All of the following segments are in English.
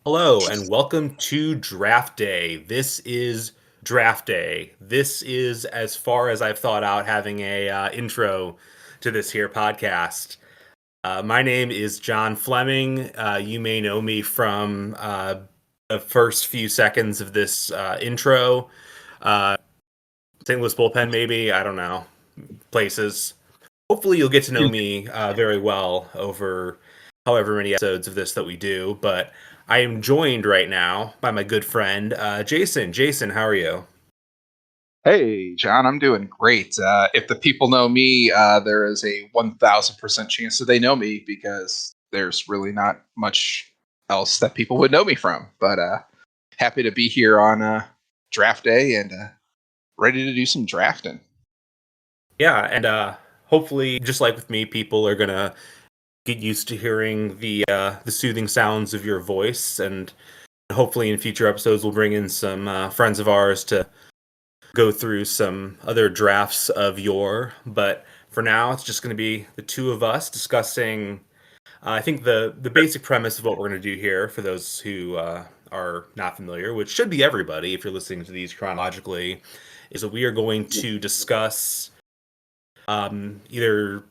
Hello and welcome to Draft Day. This is Draft Day. This is as far as I've thought out having a intro to this here podcast. My name is John Fleming. You may know me from the first few seconds of this intro. Uh, St. Louis bullpen, maybe. I don't know. Places. Hopefully, you'll get to know me very well over however many episodes of this that we do. But I am joined right now by my good friend Jason. Jason, how are you? Hey, John, I'm doing great. If the people know me, there is a 1000% chance that they know me because there's really not much else that people would know me from. But happy to be here on draft day and ready to do some drafting. Yeah, and hopefully, just like with me, people are gonna get used to hearing the soothing sounds of your voice, and hopefully, in future episodes, we'll bring in some friends of ours to go through some other drafts of yore. But for now, it's just going to be the two of us discussing. I think the basic premise of what we're going to do here, for those who are not familiar, which should be everybody if you're listening to these chronologically, is that we are going to discuss either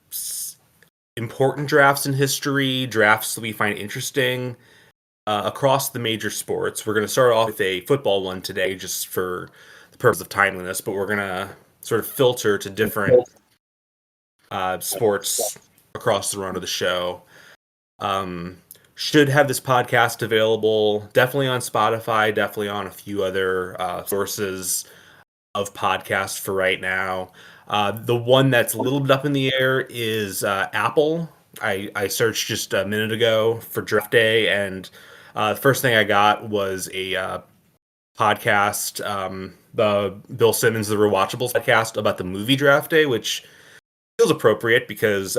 important drafts in history, drafts that we find interesting across the major sports. We're going to start off with a football one today, just for the purpose of timeliness, but we're going to sort of filter to different sports across the run of the show. Should have this podcast available definitely on Spotify, definitely on a few other sources of podcasts for right now. The one that's a little bit up in the air is Apple. I searched just a minute ago for draft day, and the first thing I got was a podcast, the Bill Simmons, the Rewatchables podcast about the movie draft day, which feels appropriate because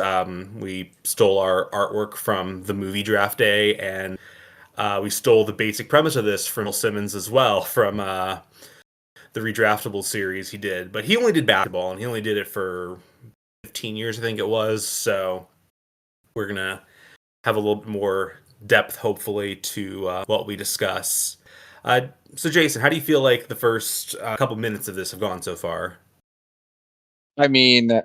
we stole our artwork from the movie draft day, and we stole the basic premise of this from Bill Simmons as well, from the redraftable series he did. But he only did basketball, and he only did it for 15 years, I think it was. So we're going to have a little bit more depth, hopefully, to what we discuss. So, Jason, how do you feel like the first couple minutes of this have gone so far? I mean,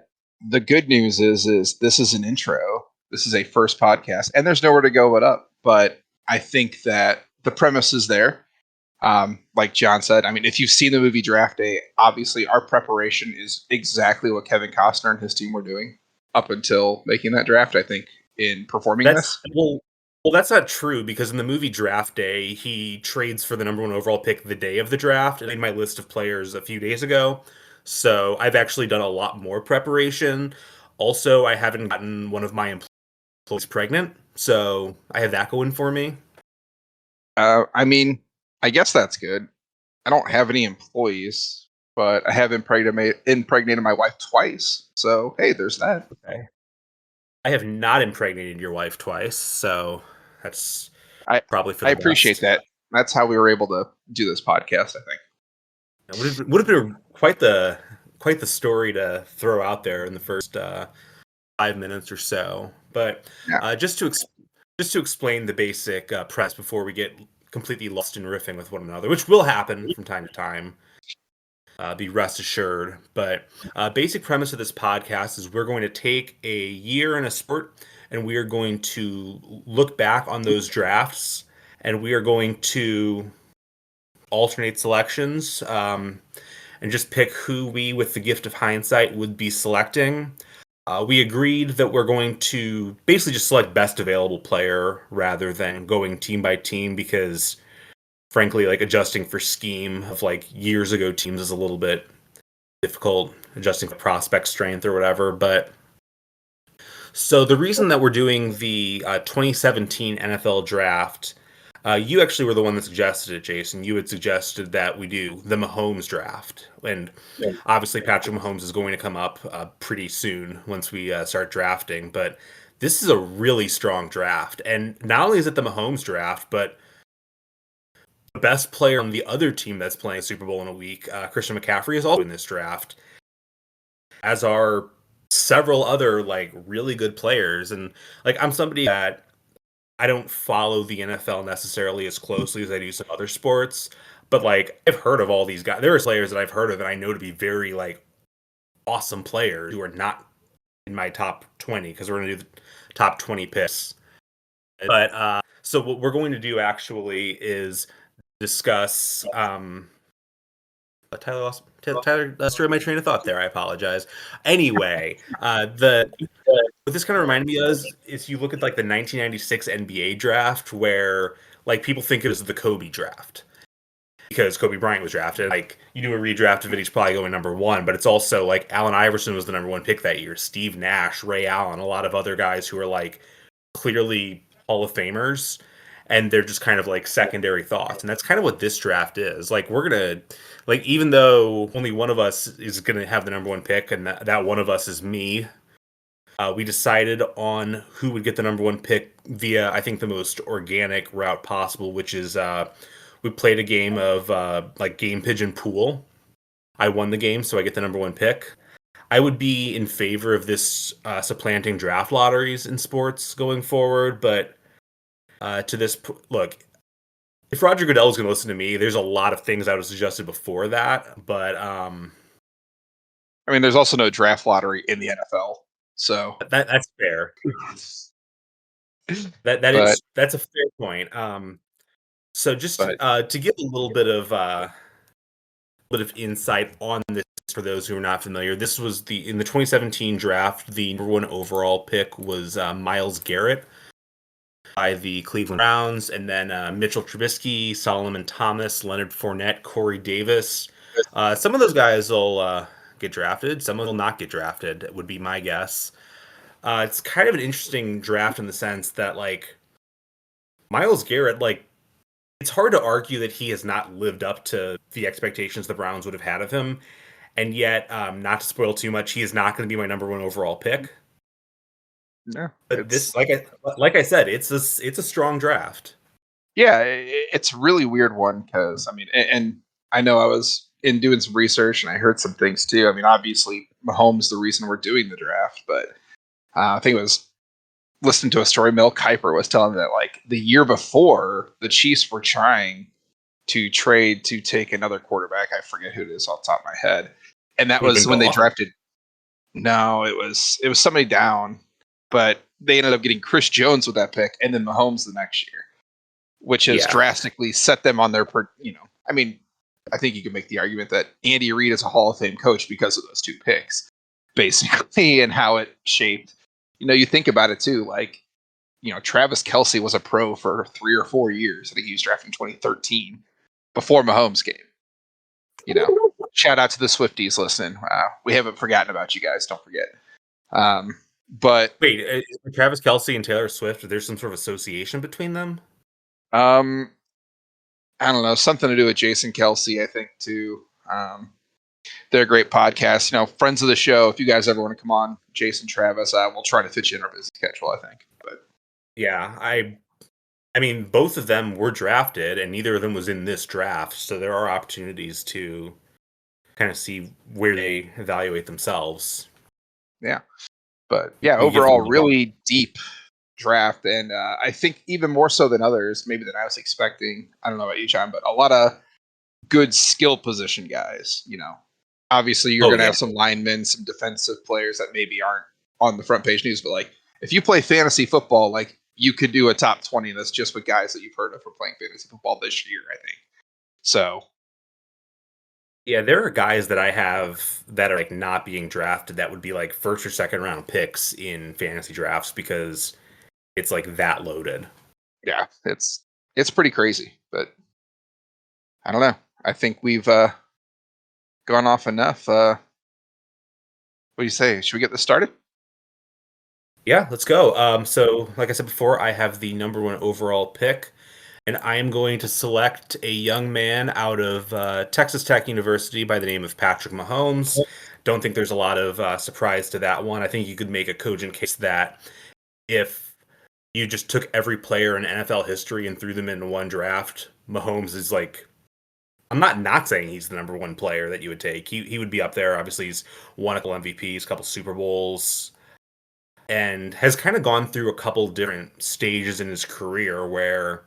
the good news is this is an intro. This is a first podcast, and there's nowhere to go but up. But I think that the premise is there. Like John said, I mean, if you've seen the movie Draft Day, obviously our preparation is exactly what Kevin Costner and his team were doing up until making that draft. I think in performing That's this. well, that's not true because in the movie Draft Day, he trades for the number one overall pick the day of the draft. I made my list of players a few days ago, so I've actually done a lot more preparation. Also, I haven't gotten one of my employees pregnant, so I have that going for me. I mean, I guess that's good. I don't have any employees, but I have impregnated my wife twice. So hey, there's that. Okay. I have not impregnated your wife twice, so that's I probably for I the appreciate best. that. That's how we were able to do this podcast. I think. It would have been quite the story to throw out there in the first 5 minutes or so. But Yeah. just to explain the basic press before we get completely lost in riffing with one another, which will happen from time to time. Be rest assured. But basic premise of this podcast is we're going to take a year in a sport, and we are going to look back on those drafts, and we are going to alternate selections, and just pick who we, with the gift of hindsight, would be selecting. We agreed that we're going to basically just select best available player rather than going team by team because, frankly, like adjusting for scheme of like years ago teams is a little bit difficult, adjusting for prospect strength or whatever. But so the reason that we're doing the 2017 NFL draft, you actually were the one that suggested it, Jason. You had suggested that we do the Mahomes draft, and obviously Patrick Mahomes is going to come up pretty soon once we start drafting. But this is a really strong draft, and not only is it the Mahomes draft, but the best player on the other team that's playing Super Bowl in a week, Christian McCaffrey, is also in this draft, as are several other like really good players. And like I'm somebody that I don't follow the NFL necessarily as closely as I do some other sports, but like I've heard of all these guys. There are players that I've heard of that I know to be very like awesome players who are not in my top 20 because we're going to do the top 20 picks. But so what we're going to do actually is discuss. Tyler destroyed my train of thought there. I apologize. Anyway, the what this kind of reminded me of is you look at like the 1996 NBA draft where like people think it was the Kobe draft because Kobe Bryant was drafted. Like you do a redraft of it, he's probably going number one, but it's also like Allen Iverson was the number one pick that year. Steve Nash, Ray Allen, a lot of other guys who are like clearly Hall of Famers, and they're just kind of like secondary thoughts. And that's kind of what this draft is. Like we're gonna like even though only one of us is gonna have the number one pick, and that one of us is me. We decided on who would get the number one pick via, I think, the most organic route possible, which is we played a game of like game pigeon pool. I won the game, so I get the number one pick. I would be in favor of this supplanting draft lotteries in sports going forward, but to this look, if Roger Goodell is going to listen to me, there's a lot of things I would have suggested before that, but I mean, there's also no draft lottery in the NFL, so that's fair. That's a fair point. So just to give a little bit of insight on this for those who are not familiar, this was in the 2017 draft. The number one overall pick was Myles Garrett by the Cleveland Browns, and then Mitchell Trubisky, Solomon Thomas, Leonard Fournette, Corey Davis. Some of those guys will get drafted. Some will not get drafted, would be my guess. It's kind of an interesting draft in the sense that, like, Myles Garrett, like, it's hard to argue that he has not lived up to the expectations the Browns would have had of him. And yet, not to spoil too much, he is not going to be my number one overall pick. No, but this, like I said, it's a strong draft. Yeah, it's a really weird one because I mean, and I know I was in doing some research and I heard some things too. I mean, obviously, Mahomes is the reason we're doing the draft, but I think it was listening to a story. Mel Kiper was telling me that like the year before, the Chiefs were trying to trade to take another quarterback. I forget who it is off the top of my head, and that was when they drafted. No, it was somebody down, but they ended up getting Chris Jones with that pick, and then Mahomes the next year, which has drastically set them on their. I mean, I think you can make the argument that Andy Reid is a Hall of Fame coach because of those two picks, basically, and how it shaped. You think about it too, like, Travis Kelce was a pro for 3 or 4 years. I think he was drafted in 2013 before Mahomes came. Shout out to the Swifties listening. We haven't forgotten about you guys. Don't forget. But wait, Travis Kelce and Taylor Swift, there's some sort of association between them? I don't know, something to do with Jason Kelce, I think, too. They're a great podcast. Friends of the show. If you guys ever want to come on, Jason, Travis, we'll try to fit you in our busy schedule, I think. But yeah, I mean, both of them were drafted, and neither of them was in this draft. So there are opportunities to kind of see where they evaluate themselves. Yeah, but yeah, overall, really deep draft, and I think even more so than others, maybe than I was expecting. I don't know about you, John, but a lot of good skill position guys. Obviously you're going to have some linemen, some defensive players that maybe aren't on the front page news, but like if you play fantasy football, like you could do a top 20, and that's just with guys that you've heard of for playing fantasy football this year, I think. So yeah, there are guys that I have that are like not being drafted that would be like first or second round picks in fantasy drafts because it's like that loaded. Yeah, it's pretty crazy, but I don't know. I think we've gone off enough. What do you say? Should we get this started? Yeah, let's go. So like I said before, I have the number one overall pick, and I am going to select a young man out of Texas Tech University by the name of Patrick Mahomes. Don't think there's a lot of surprise to that one. I think you could make a cogent case that if you just took every player in NFL history and threw them into one draft, Mahomes is like, I'm not saying he's the number one player that you would take. He would be up there. Obviously, he's won a couple MVPs, a couple Super Bowls. and has kind of gone through a couple different stages in his career where,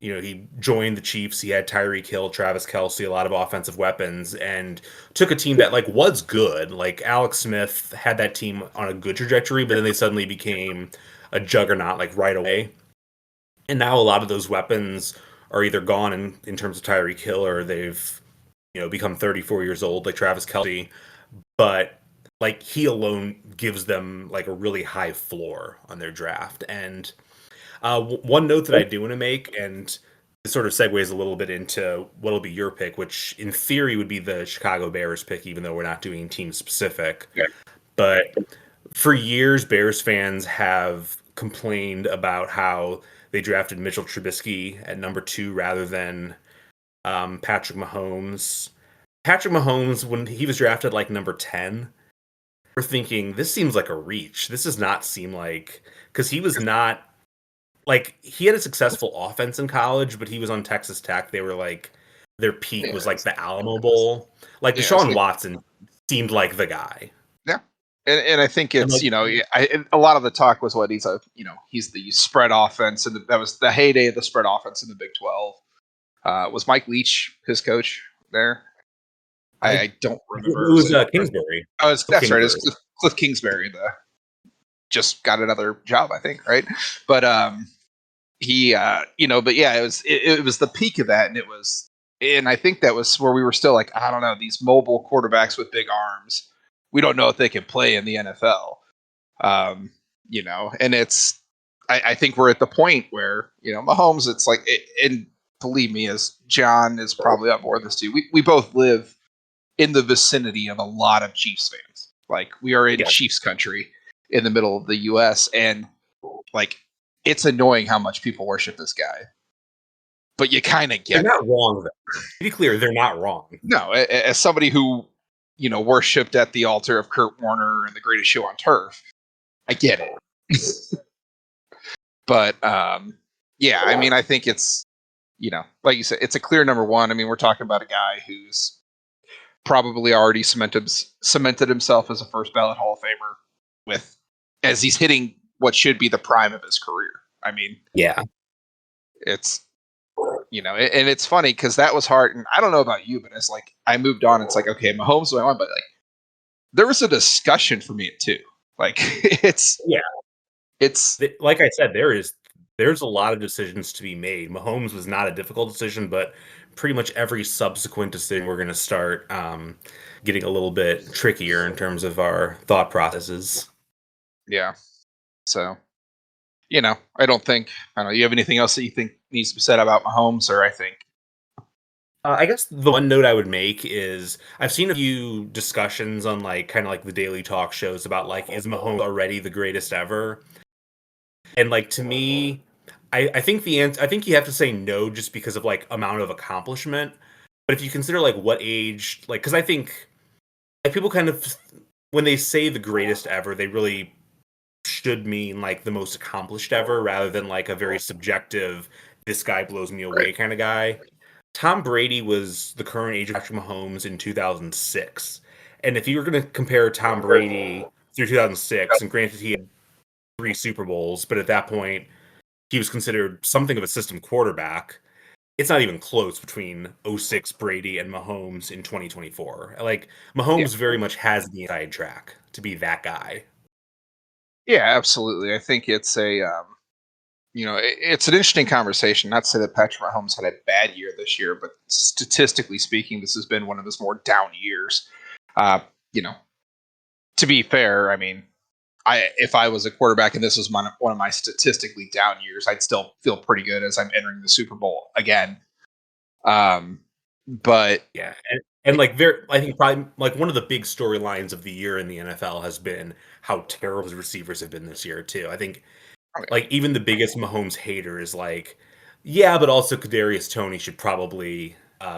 he joined the Chiefs. He had Tyreek Hill, Travis Kelce, a lot of offensive weapons, and took a team that like was good. Like Alex Smith had that team on a good trajectory, but then they suddenly became a juggernaut like right away. And now a lot of those weapons are either gone in terms of Tyreek Hill, or they've become 34 years old, like Travis Kelce. But like he alone gives them like a really high floor on their draft. And one note that I do want to make, and it sort of segues a little bit into what'll be your pick, which in theory would be the Chicago Bears pick, even though we're not doing team specific. Yeah. But for years, Bears fans have complained about how they drafted Mitchell Trubisky at number 2 rather than Patrick Mahomes. Patrick Mahomes, when he was drafted like number 10, we're thinking, this seems like a reach. This does not seem like, because he was not, like, he had a successful offense in college, but he was on Texas Tech. They were like, their peak was like the Alamo Bowl. Like, Deshaun Watson seemed like the guy. Yeah. And I think it's, like, a lot of the talk was what he's the spread offense, and that was the heyday of the spread offense in the Big 12. Was Mike Leach his coach there? I don't remember. It was Kingsbury. Oh, that's Kingsbury. right. It's Cliff Kingsbury. Just got another job, I think, right? But he, but yeah, it was the peak of that, and I think that was where we were still like, I don't know, these mobile quarterbacks with big arms, we don't know if they can play in the NFL. And it's, I think we're at the point where, Mahomes, it's like, and believe me, as John is probably on board with this too, we both live in the vicinity of a lot of Chiefs fans. Like, we are in Chiefs country in the middle of the U.S., and like, it's annoying how much people worship this guy. But you kind of get They're not wrong, though. To be clear, they're not wrong. No, as somebody who, worshipped at the altar of Kurt Warner and the greatest show on turf, I get it. But, yeah, I mean, I think it's, like you said, it's a clear number 1. I mean, we're talking about a guy who's probably already cemented himself as a first ballot Hall of Famer as he's hitting what should be the prime of his career. I mean, yeah, it's, and it's funny because that was hard. And I don't know about you, but it's like, I moved on. It's like, okay, Mahomes went on, but like, there was a discussion for me too. Like, it's like I said, there's a lot of decisions to be made. Mahomes was not a difficult decision, but pretty much every subsequent decision we're going to start getting a little bit trickier in terms of our thought processes. Yeah. So, I don't know. You have anything else that you think needs to be said about Mahomes, or I think? I guess the one note I would make is I've seen a few discussions on like kind of like the daily talk shows about like, is Mahomes already the greatest ever? And like, to me, I think the answer, I think you have to say no just because of like amount of accomplishment. But if you consider like what age, like, because I think like, people kind of, when they say the greatest ever, they really should mean like the most accomplished ever rather than like a very subjective, this guy blows me away kind of guy. Tom Brady was the current age of Patrick Mahomes in 2006. And if you were going to compare Tom Brady through 2006, and granted he had 3 Super Bowls, but at that point he was considered something of a system quarterback, it's not even close between 06 Brady and Mahomes in 2024. Like, Mahomes very much has the inside track to be that guy. Yeah, absolutely. I think it's it's an interesting conversation. Not to say that Patrick Mahomes had a bad year this year, but statistically speaking, this has been one of his more down years. To be fair, I mean, if I was a quarterback and this was one of my statistically down years, I'd still feel pretty good as I'm entering the Super Bowl again. But yeah, and like I think probably like one of the big storylines of the year in the NFL has been how terrible his receivers have been this year too. I think like even the biggest Mahomes hater is like, yeah, but also Kadarius Toney should probably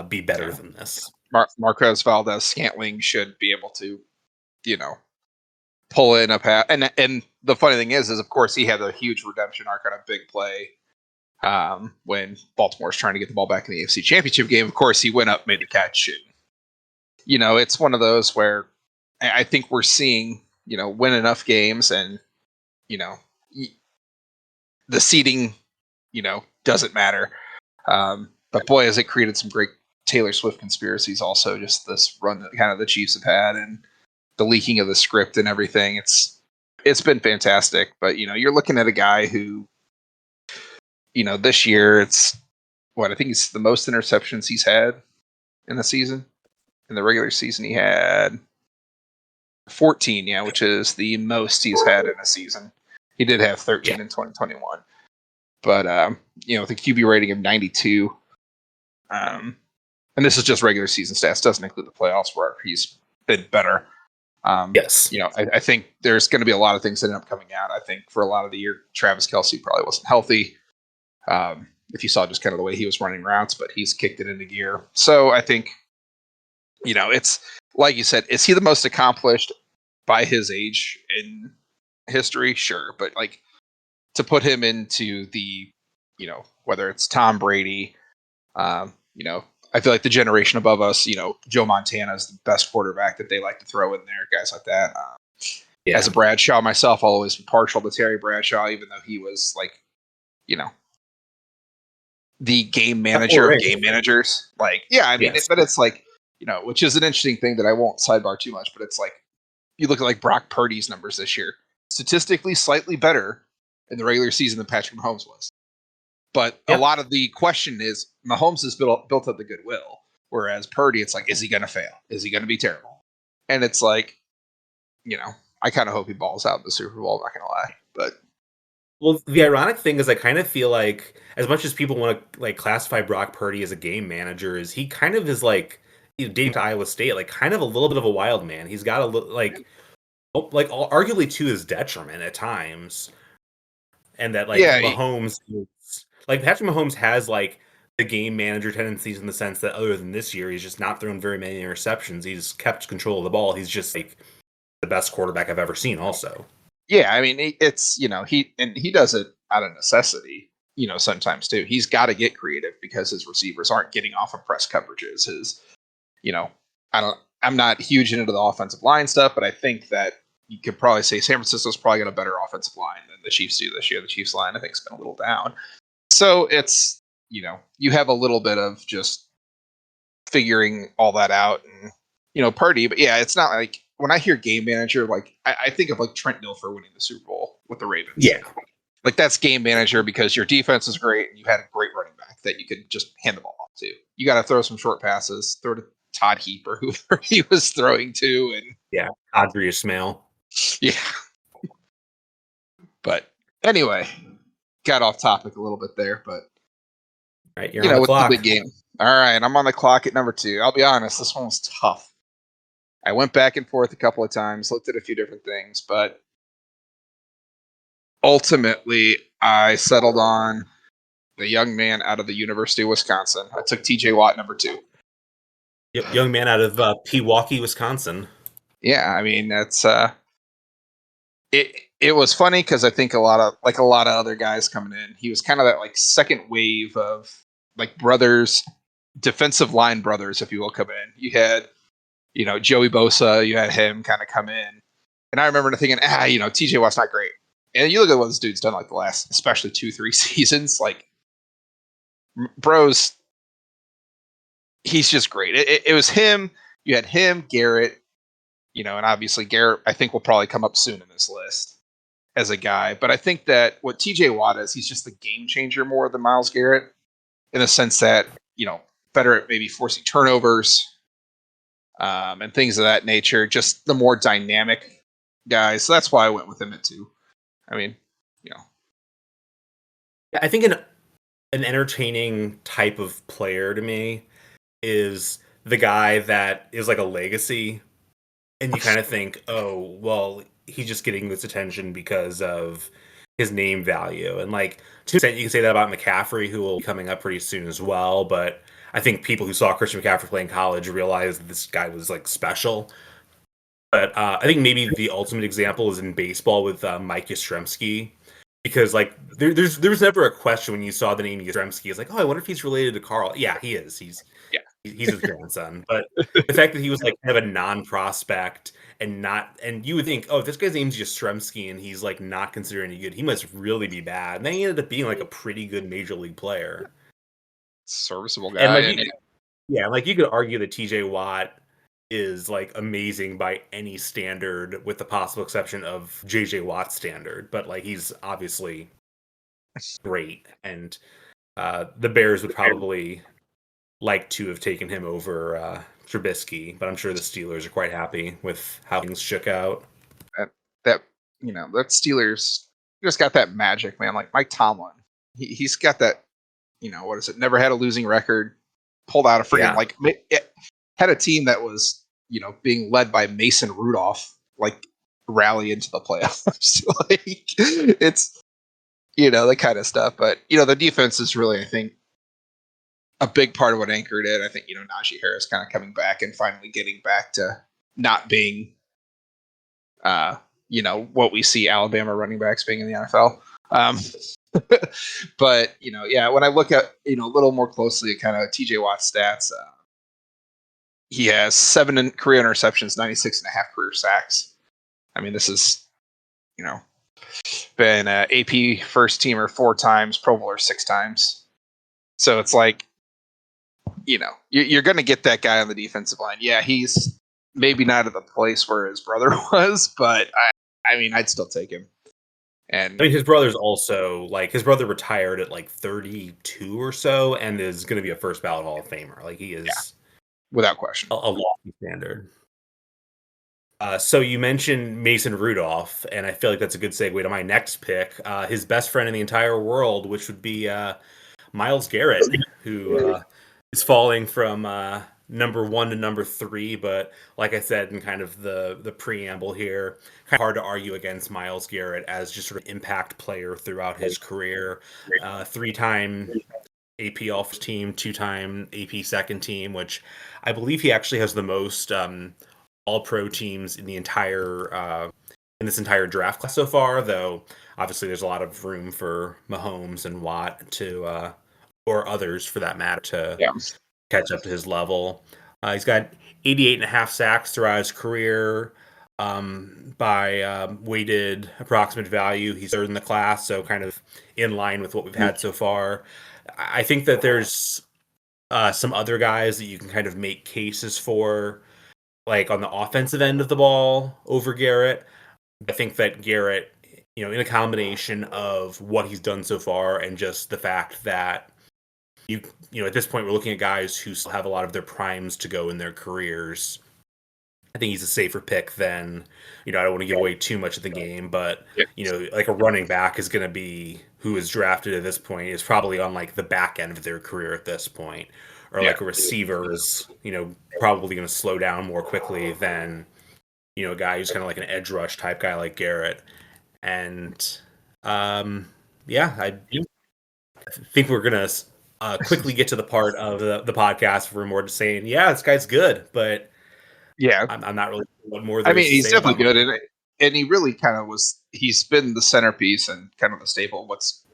be better than this. Marquez Valdes-Scantling should be able to, pull in a pass. And the funny thing is of course he had a huge redemption arc on a big play when Baltimore's trying to get the ball back in the AFC Championship game. Of course, he went up, made the catch. And, it's one of those where I think we're seeing, win enough games and the seating, doesn't matter. But boy, has it created some great Taylor Swift conspiracies. Also, just this run that kind of the Chiefs have had, and the leaking of the script and everything. It's been fantastic. But you're looking at a guy who, this year it's I think it's the most interceptions he's had in the season. In the regular season, he had 14, which is the most he's had in a season. He did have 13 in 2021. But, with a QB rating of 92, and this is just regular season stats, doesn't include the playoffs where he's been better. Yes. I think there's going to be a lot of things that end up coming out. I think for a lot of the year, Travis Kelce probably wasn't healthy. If you saw just kind of the way he was running routes, but he's kicked it into gear. So I think, it's like you said, is he the most accomplished by his age in history? Sure. But to put him into the, whether it's Tom Brady, I feel like the generation above us, Joe Montana is the best quarterback that they like to throw in there, guys like that. As a Bradshaw myself, I'll always be partial to Terry Bradshaw, even though he was the game manager of game managers. But it's which is an interesting thing that I won't sidebar too much, but it's you look at Brock Purdy's numbers this year, statistically slightly better in the regular season than Patrick Mahomes was. But a lot of the question is Mahomes has built up the goodwill, whereas Purdy, it's is he going to fail? Is he going to be terrible? And it's I kind of hope he balls out in the Super Bowl, I'm not going to lie. But well, the ironic thing is I kind of feel like as much as people want to like classify Brock Purdy as a game manager, is he kind of is like dating to Iowa State, like kind of a little bit of a wild man. He's got a little arguably to his detriment at times, and that Mahomes, Patrick Mahomes has the game manager tendencies in the sense that other than this year, he's just not thrown very many interceptions. He's kept control of the ball. He's just the best quarterback I've ever seen. Also, yeah, I mean it's he does it out of necessity. Sometimes too, he's got to get creative because his receivers aren't getting off of press coverages. I'm not huge into the offensive line stuff, but I think that you could probably say San Francisco's probably got a better offensive line than the Chiefs do this year. The Chiefs line, I think, has been a little down. So it's, you have a little bit of just figuring all that out and, Purdy. But yeah, it's not when I hear game manager, I think of Trent Dilfer winning the Super Bowl with the Ravens. Yeah. That's game manager because your defense is great and you had a great running back that you could just hand the ball off to. You got to throw some short passes, throw to Todd Heap or whoever he was throwing to. And Audrey Ismail. Yeah. But anyway, got off topic a little bit there, but all right, you're on the clock. The big game. All right, I'm on the clock at number 2. I'll be honest, this one was tough. I went back and forth a couple of times, looked at a few different things, but ultimately I settled on the young man out of the University of Wisconsin. I took TJ Watt, number 2. Yep, young man out of Pewaukee, Wisconsin. Yeah, I mean that's it was funny because I think a lot of other guys coming in, he was kind of that second wave of brothers, defensive line brothers, if you will, come in. You had Joey Bosa, you had him kind of come in, and I remember thinking, TJ Watt's not great. And you look at what this dude's done the last, especially 2-3 seasons, bros, he's just great. It was him. You had him, Garrett, and obviously Garrett, I think will probably come up soon in this list as a guy. But I think that what TJ Watt is, he's just the game changer more than Myles Garrett in the sense that, better at maybe forcing turnovers and things of that nature, just the more dynamic guy. So that's why I went with him at 2. I mean, I think an entertaining type of player to me is the guy that is a legacy, and you kind of think, oh, well, he's just getting this attention because of his name value. And to an extent, you can say that about McCaffrey, who will be coming up pretty soon as well. But I think people who saw Christian McCaffrey play in college realized that this guy was special. But I think maybe the ultimate example is in baseball with Mike Yastrzemski, because there's never a question when you saw the name Yastrzemski. It's oh, I wonder if he's related to Carl. Yeah, he is. He's his grandson. But the fact that he was like kind of a non-prospect and you would think, oh, if this guy's name's Yastrzemski and he's like not considered any good, he must really be bad. And then he ended up being like a pretty good major league player. Serviceable And guy. like you could argue that TJ Watt is like amazing by any standard, with the possible exception of JJ Watt's standard. But like he's obviously great, and the Bears would probably like to have taken him over Trubisky, but I'm sure the Steelers are quite happy with how things shook out. That that Steelers just got that magic, man. Like Mike Tomlin, he's got that. What is it? Never had a losing record. Pulled out a freaking had a team that was being led by Mason Rudolph, like rally into the playoffs. Like it's that kind of stuff. But the defense is really, I think, a big part of what anchored it. I think Najee Harris kind of coming back and finally getting back to not being what we see Alabama running backs being in the NFL. But when I look at a little more closely at kind of TJ Watt's stats, he has 7 career interceptions, 96.5 career sacks. I mean, this is been AP first teamer 4 times, Pro Bowler 6 times. So it's like you're going to get that guy on the defensive line. Yeah, he's maybe not at the place where his brother was, but I mean, I'd still take him. And I mean, his brother's also like his brother retired at like 32 or so, and is going to be a first ballot Hall of Famer. Like he is, without question, a lofty standard. So you mentioned Mason Rudolph, and I feel like that's a good segue to my next pick. His best friend in the entire world, which would be Myles Garrett, who is falling from number 1 to number 3. But like I said in kind of the preamble here, kind of hard to argue against Myles Garrett as just sort of impact player throughout his career. 3-time AP All-First Team, 2-time AP Second Team, which I believe he actually has the most All-Pro teams in the entire in this entire draft class so far. Though obviously there's a lot of room for Mahomes and Watt to or others for that matter to catch up to his level. He's got 88.5 sacks throughout his career. By weighted approximate value, he's third in the class, so kind of in line with what we've had so far. I think that there's some other guys that you can kind of make cases for, like on the offensive end of the ball over Garrett. I think that Garrett, in a combination of what he's done so far and just the fact that at this point we're looking at guys who still have a lot of their primes to go in their careers. I think he's a safer pick than, I don't want to give away too much of the game, but like a running back is going to be who is drafted at this point is probably on like the back end of their career at this point, or like a receiver is, probably going to slow down more quickly than, a guy who's kind of like an edge rush type guy like Garrett. And I think we're going to quickly get to the part of the podcast where we're more just saying, yeah, this guy's good, but I'm not really sure what more there is to he's say definitely about good, and he really kind of he's been the centerpiece and kind of the staple of what's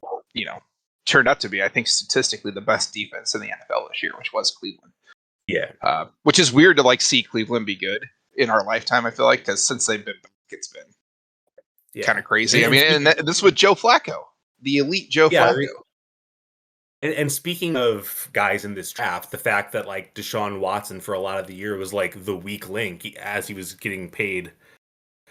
turned out to be, I think, statistically the best defense in the NFL this year, which was Cleveland. Yeah. Which is weird to like see Cleveland be good in our lifetime, I feel like, because since they've been back, it's been kind of crazy. And this with Joe Flacco, the elite Joe Flacco. And speaking of guys in this draft, the fact that like Deshaun Watson for a lot of the year was like the weak link as he was getting paid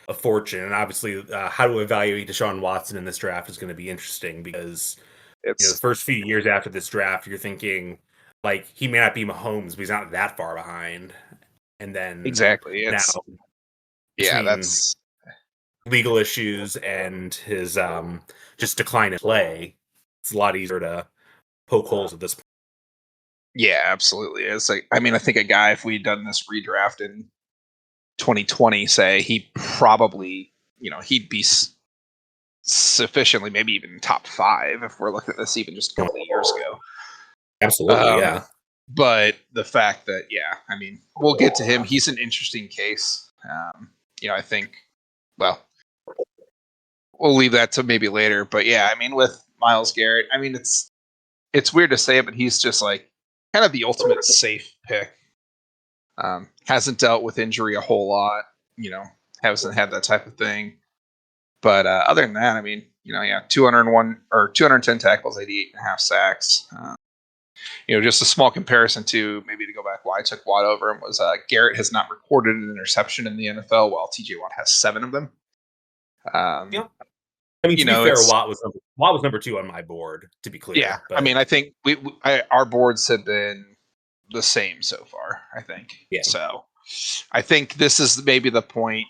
a fortune. And obviously how to evaluate Deshaun Watson in this draft is going to be interesting because the first few years after this draft, you're thinking like he may not be Mahomes, but he's not that far behind. And then exactly now, that's legal issues and his just decline in play. It's a lot easier to poke holes at this point. Yeah, absolutely. It's like, I think a guy, if we'd done this redraft in 2020, say, he probably, he'd be sufficiently, maybe even top 5 if we're looking at this even just a couple of years ago. Absolutely, yeah. But the fact that, we'll get to him. He's an interesting case. I think, well, we'll leave that to maybe later. But yeah, with Myles Garrett, it's weird to say it, but he's just like, kind of the ultimate safe pick. Hasn't dealt with injury a whole lot, hasn't had that type of thing. But other than that, I mean, 201 or 210 tackles, 88.5 sacks. Just a small comparison to maybe to go back why I took Watt over him was Garrett has not recorded an interception in the NFL, while TJ Watt has 7 of them. Yeah. I mean, to be fair, Watt was number 2 on my board, to be clear. Yeah, but... I mean, I think our boards have been the same so far, I think. Yeah. So I think this is maybe the point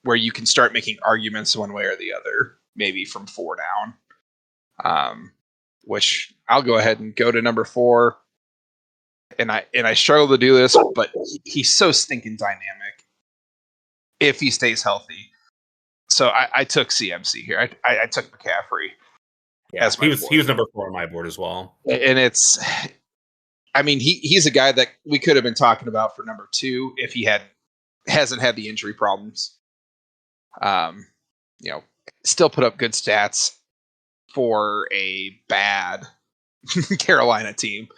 where you can start making arguments one way or the other, maybe from 4 down. Which I'll go ahead and go to number 4. And I struggle to do this, but he's so stinking dynamic if he stays healthy. So I took CMC here. I took McCaffrey. Yeah, he was number 4 on my board as well. And he's a guy that we could have been talking about for number 2 if he hasn't had the injury problems. Still put up good stats for a bad Carolina team.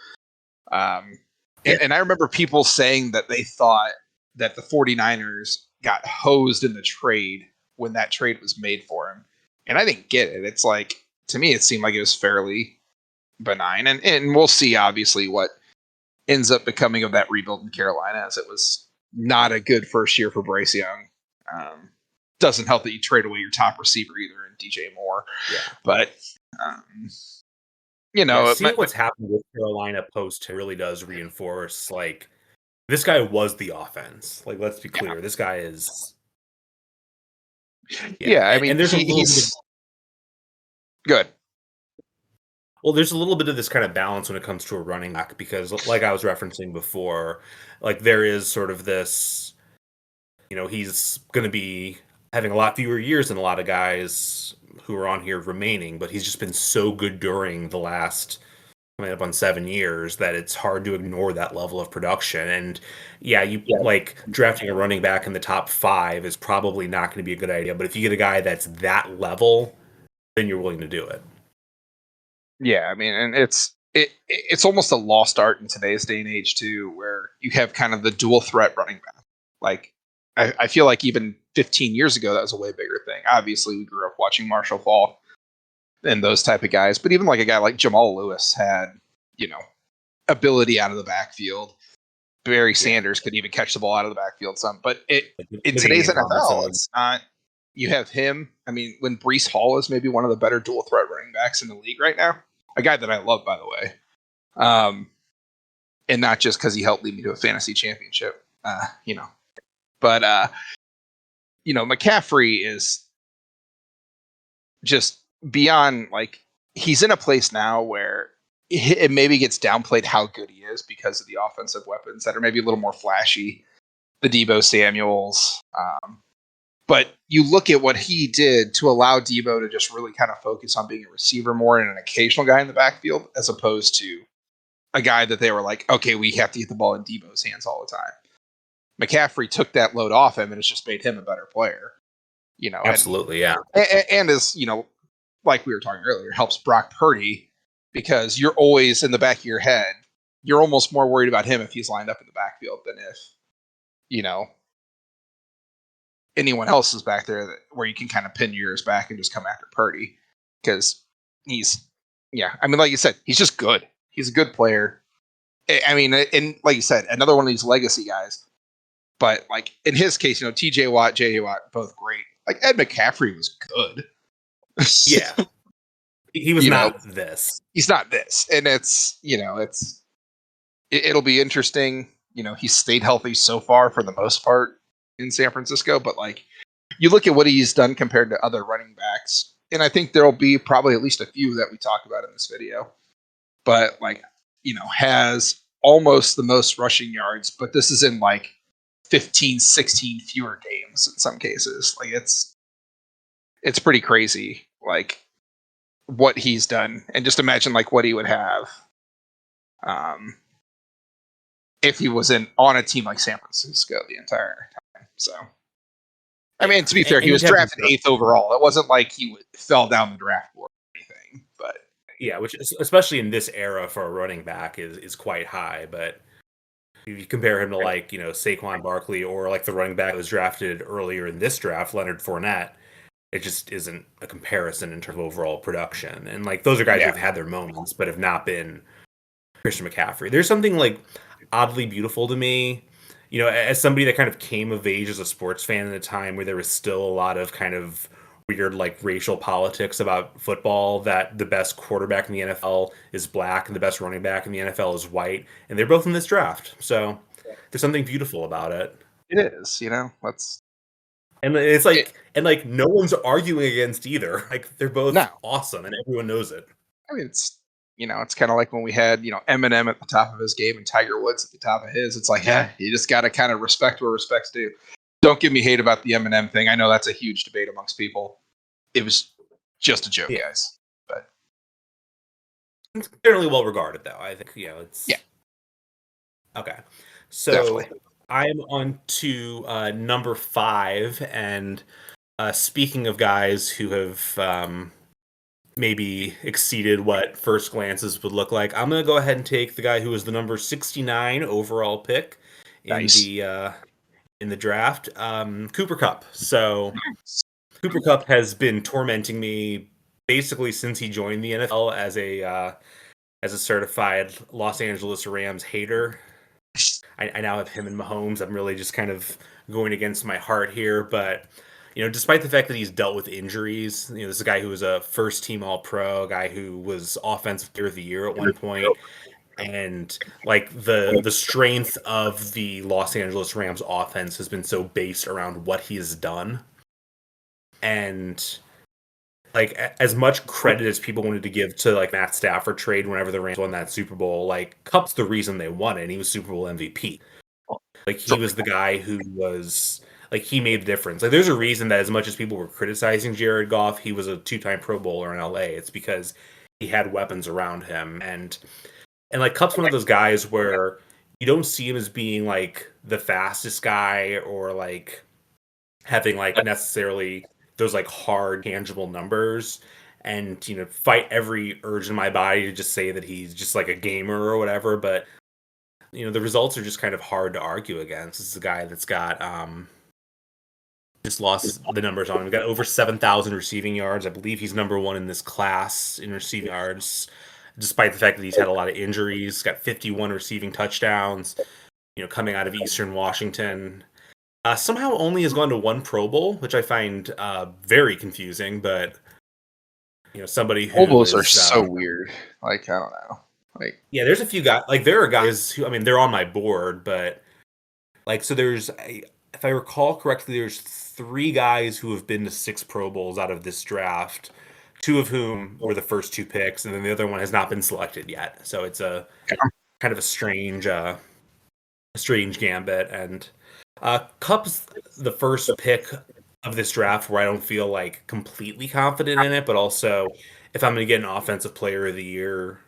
And I remember people saying that they thought that the 49ers got hosed in the trade when that trade was made for him. And I didn't get it. It's like, to me, it seemed like it was fairly benign. And we'll see, obviously, what ends up becoming of that rebuild in Carolina, as it was not a good first year for Bryce Young. Doesn't help that you trade away your top receiver either in DJ Moore. Yeah. But, seeing what's happened with Carolina post really does reinforce, like, this guy was the offense. Like, let's be clear. This guy is... Yeah, I mean, and there's he's good. Well, there's a little bit of this kind of balance when it comes to a running back, because like I was referencing before, like there is sort of this, he's going to be having a lot fewer years than a lot of guys who are on here remaining, but he's just been so good during the last coming up on 7 years that it's hard to ignore that level of production. And like drafting a running back in the top 5 is probably not going to be a good idea. But if you get a guy that's that level, then you're willing to do it. Yeah, I mean, and it's almost a lost art in today's day and age too, where you have kind of the dual threat running back. Like I feel like even 15 years ago that was a way bigger thing. Obviously, we grew up watching Marshall Faulk and those type of guys, but even like a guy like Jamal Lewis had, ability out of the backfield. Barry Sanders could even catch the ball out of the backfield some, but in today's NFL, it's not. You have him. I mean, when Breece Hall is maybe one of the better dual threat running backs in the league right now, a guy that I love, by the way, and not just because he helped lead me to a fantasy championship, but McCaffrey is just beyond, like, he's in a place now where it maybe gets downplayed how good he is because of the offensive weapons that are maybe a little more flashy, the Deebo Samuels. But you look at what he did to allow Deebo to just really kind of focus on being a receiver more and an occasional guy in the backfield, as opposed to a guy that they were like, okay, we have to get the ball in Deebo's hands all the time. McCaffrey took that load off him, and it's just made him a better player. Absolutely, and as like we were talking earlier, helps Brock Purdy, because you're always in the back of your head. You're almost more worried about him if he's lined up in the backfield than if, anyone else is back there where you can kind of pin your ears back and just come after Purdy, because like you said, he's just good. He's a good player. I mean, and like you said, another one of these legacy guys. But like in his case, TJ Watt, JJ Watt, both great. Like Ed McCaffrey was good. Yeah. He was not this. He's not this. And it'll be interesting. He's stayed healthy so far for the most part in San Francisco, but like you look at what he's done compared to other running backs, and I think there'll be probably at least a few that we talk about in this video, but like, has almost the most rushing yards, but this is in like 15, 16 fewer games in some cases. Like it's pretty crazy, like what he's done. And just imagine like what he would have if he was on a team like San Francisco the entire time. So, I mean, to be fair, he was drafted 8th overall. It wasn't like he fell down the draft board or anything, but Yeah, which is, especially in this era for a running back is quite high. But if you compare him to like Saquon Barkley or like the running back that was drafted earlier in this draft, Leonard Fournette, it just isn't a comparison in terms of overall production. And like those are guys Yeah. who've had their moments, but have not been Christian McCaffrey. There's something like oddly beautiful to me, as somebody that kind of came of age as a sports fan at a time where there was still a lot of kind of weird like racial politics about football, that the best quarterback in the NFL is black and the best running back in the NFL is white, and they're both in this draft. So there's something beautiful about it. It is, let's And it's it, like no one's arguing against either. Like they're both no. awesome and everyone knows it. I mean, it's kind of like when we had, Eminem at the top of his game and Tiger Woods at the top of his. It's like, yeah, you just got to kind of respect where respect's due. Don't give me hate about the Eminem thing. I know that's a huge debate amongst people. It was just a joke, guys. But it's generally well regarded, though. I think, it's okay. So definitely. I'm on to number 5, and speaking of guys who have maybe exceeded what first glances would look like, I'm going to go ahead and take the guy who was the number 69 overall pick in Nice. the draft, Cooper Kupp. So Cooper Kupp has been tormenting me basically since he joined the NFL as a certified Los Angeles Rams hater. I now have him and Mahomes. I'm really just kind of going against my heart here, but despite the fact that he's dealt with injuries, this is a guy who was a first-team All-Pro, a guy who was Offensive Player of the Year at one point, and like the strength of the Los Angeles Rams offense has been so based around what he has done, and like as much credit as people wanted to give to like Matt Stafford trade whenever the Rams won that Super Bowl, like Kupp's the reason they won it, and he was Super Bowl MVP. Like he was the guy who was like he made the difference. Like there's a reason that as much as people were criticizing Jared Goff, he was a 2-time Pro Bowler in LA. It's because he had weapons around him, and like Kupp's one of those guys where you don't see him as being like the fastest guy or like having like necessarily those like hard tangible numbers, and fight every urge in my body to just say that he's just like a gamer or whatever, but the results are just kind of hard to argue against. This is a guy that's got just lost the numbers on him. He's got over 7,000 receiving yards. I believe he's number 1 in this class in receiving yards, despite the fact that he's had a lot of injuries. He's got 51 receiving touchdowns, coming out of Eastern Washington. Somehow only has gone to 1 Pro Bowl, which I find very confusing, but somebody who Ovals is are so weird. Like, I don't know. Like, yeah, there's a few guys, like there are guys who, I mean, they're on my board, but like, so if I recall correctly, there's 3 guys who have been to 6 Pro Bowls out of this draft, 2 of whom were the first 2 picks, and then the other one has not been selected yet. So it's a kind of a strange gambit. And Kupp's the first pick of this draft where I don't feel like completely confident in it, but also if I'm going to get an Offensive Player of the Year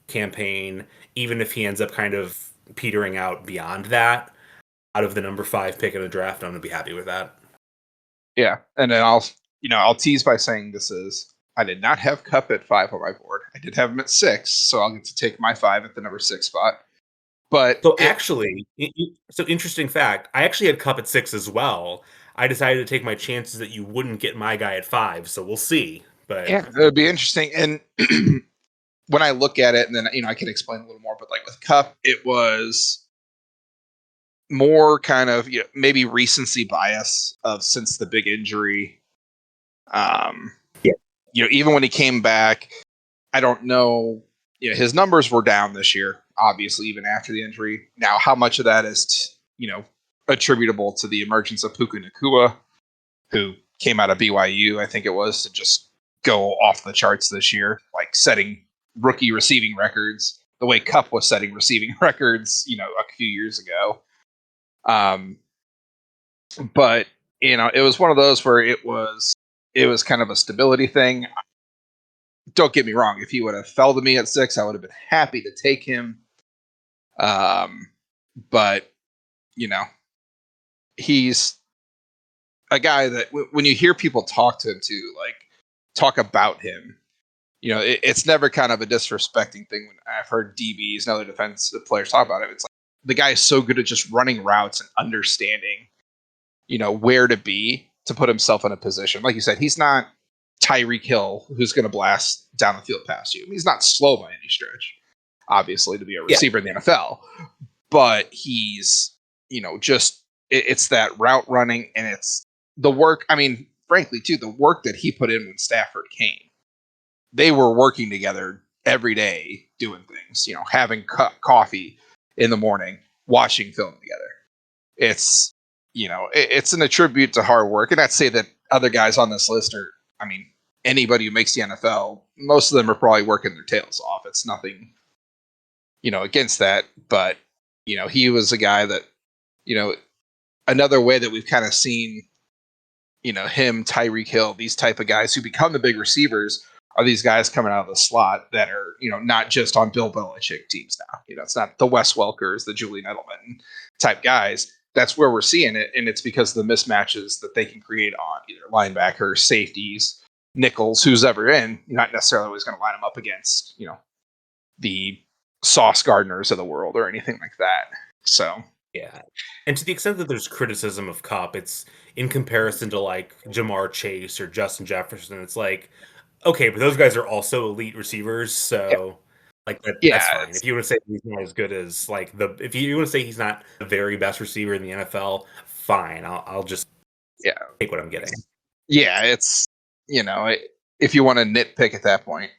campaign, even if he ends up kind of petering out beyond that, out of the number 5 pick in the draft, I'm going to be happy with that. yeah, and then I'll tease by saying I did not have Kupp at 5 on my board. I did have him at 6, so I'll get to take my 5 at the number 6 spot. But so actually, so interesting fact, I actually had Kupp at 6 as well. I decided to take my chances that you wouldn't get my guy at 5, so we'll see. But yeah, it would be interesting. And when I look at it, and then I can explain a little more. But like with Kupp, it was more kind of maybe recency bias of since the big injury. Even when he came back, I don't know. His numbers were down this year, obviously, even after the injury. Now, how much of that is attributable to the emergence of Puka Nacua, who came out of BYU, I think it was, to just go off the charts this year, like setting rookie receiving records the way Kupp was setting receiving records, a few years ago. But it was one of those where it was kind of a stability thing. Don't get me wrong. If he would have fell to me at 6, I would have been happy to take him. But he's a guy that when you hear people talk to him too, like talk about him, it's never kind of a disrespecting thing when I've heard DBs and other defensive players talk about it. It's like the guy is so good at just running routes and understanding, where to be to put himself in a position. Like you said, he's not Tyreek Hill who's going to blast down the field past you. I mean, he's not slow by any stretch, obviously, to be a receiver in the NFL, but he's, just it's that route running and it's the work. I mean, frankly, too, the work that he put in when Stafford came. They were working together every day doing things, having coffee in the morning, watching film together. It's, it's an attribute to hard work. And I'd say that other guys on this list are, anybody who makes the NFL, most of them are probably working their tails off. It's nothing, against that. But, he was a guy that, another way that we've kind of seen, him, Tyreek Hill, these type of guys who become the big receivers are these guys coming out of the slot that are, not just on Bill Belichick teams now. It's not the Wes Welkers, the Julian Edelman type guys. That's where we're seeing it, and it's because of the mismatches that they can create on either linebackers, safeties, nickels, who's ever in. You're not necessarily always going to line them up against, the Sauce Gardners of the world or anything like that. So yeah, and to the extent that there's criticism of Kupp, it's in comparison to like Jamar Chase or Justin Jefferson. It's like, okay, but those guys are also elite receivers, so like that's fine. If you want to say he's not as good as if you want to say he's not the very best receiver in the NFL, fine. I'll just take what I'm getting. Yeah, it's if you want to nitpick at that point,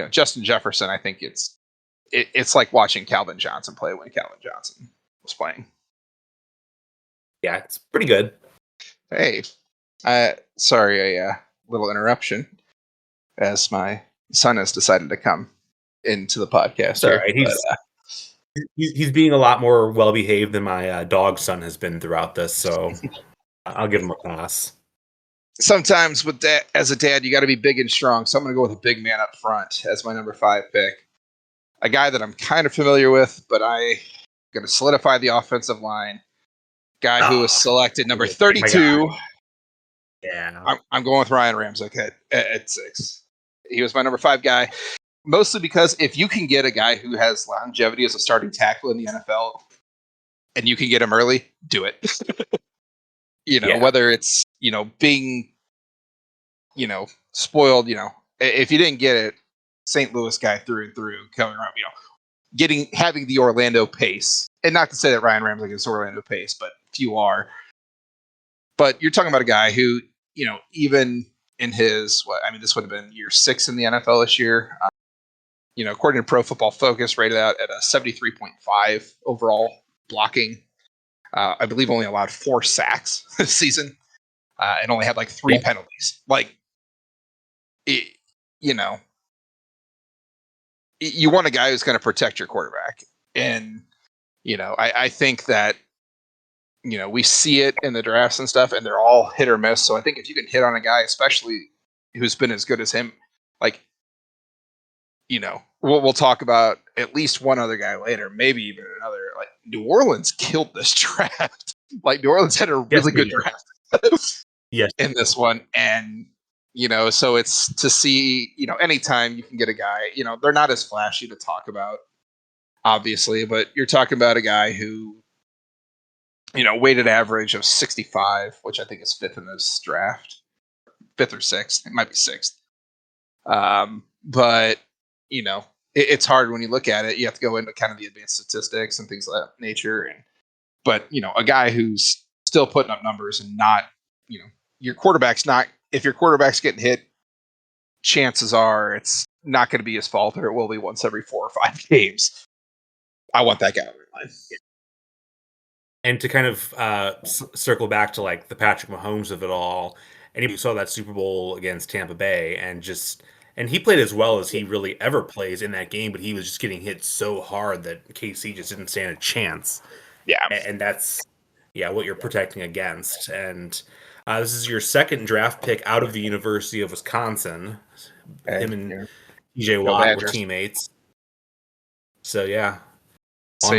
Justin Jefferson, I think it's like watching Calvin Johnson play when Calvin Johnson was playing. Yeah, it's pretty good. Hey, sorry, a little interruption as my son has decided to come into the podcast. All right, he's being a lot more well behaved than my dog son has been throughout this, so I'll give him a pass. Sometimes with that, as a dad, you got to be big and strong. So I'm going to go with a big man up front as my number 5 pick. A guy that I'm kind of familiar with, but I'm going to solidify the offensive line. Guy who was selected number 32. Yeah, I'm going with Ryan Ramczyk at 6. He was my number 5 guy, mostly because if you can get a guy who has longevity as a starting tackle in the NFL, and you can get him early, do it. Whether it's being spoiled. If you didn't get it, St. Louis guy through and through, coming around. Having the Orlando pace, and not to say that Ryan Ramczyk is Orlando pace, but few are. But you're talking about a guy who, even in his, this would have been year 6 in the NFL this year. According to Pro Football Focus, rated out at a 73.5 overall blocking. I believe only allowed 4 sacks this season, and only had 3 penalties. You want a guy who's going to protect your quarterback, and I think that we see it in the drafts and stuff, and they're all hit or miss. So I think if you can hit on a guy, especially who's been as good as him, we'll talk about at least one other guy later, maybe even another. New Orleans killed this draft. New Orleans had a really good draft in this one, and so it's to see, anytime you can get a guy, they're not as flashy to talk about, obviously, but you're talking about a guy who, weighted average of 65, which I think is 5th in this draft, 5th or 6th. It might be 6th. But it's hard when you look at it. You have to go into kind of the advanced statistics and things of that nature. But a guy who's still putting up numbers and not, your quarterback's not. If your quarterback's getting hit, chances are it's not going to be his fault, or it will be once every 4 or 5 games. I want that guy on my line. And to kind of circle back to the Patrick Mahomes of it all, and you saw that Super Bowl against Tampa Bay, and he played as well as he really ever plays in that game, but he was just getting hit so hard that KC just didn't stand a chance. Yeah, and that's what you're protecting against. And this is your 2nd draft pick out of the University of Wisconsin. Him and TJ Watt were teammates. So yeah. So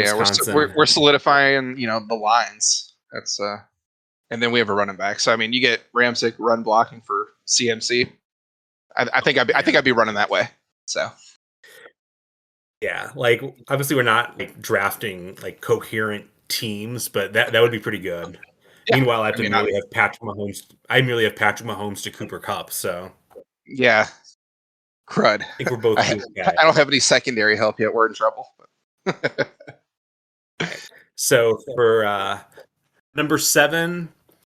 we're solidifying, the lines. That's and then we have a running back. So you get Ramczyk run blocking for CMC. I think I'd be running that way. So Yeah, like obviously we're not like drafting like coherent teams, but that would be pretty good. yeah, Meanwhile, I have I to mean, merely have Patrick Mahomes. I merely have Patrick Mahomes to Cooper Cup, so yeah, crud. I think we're both I, doing okay. I don't have any secondary help yet. We're in trouble. So for number 7,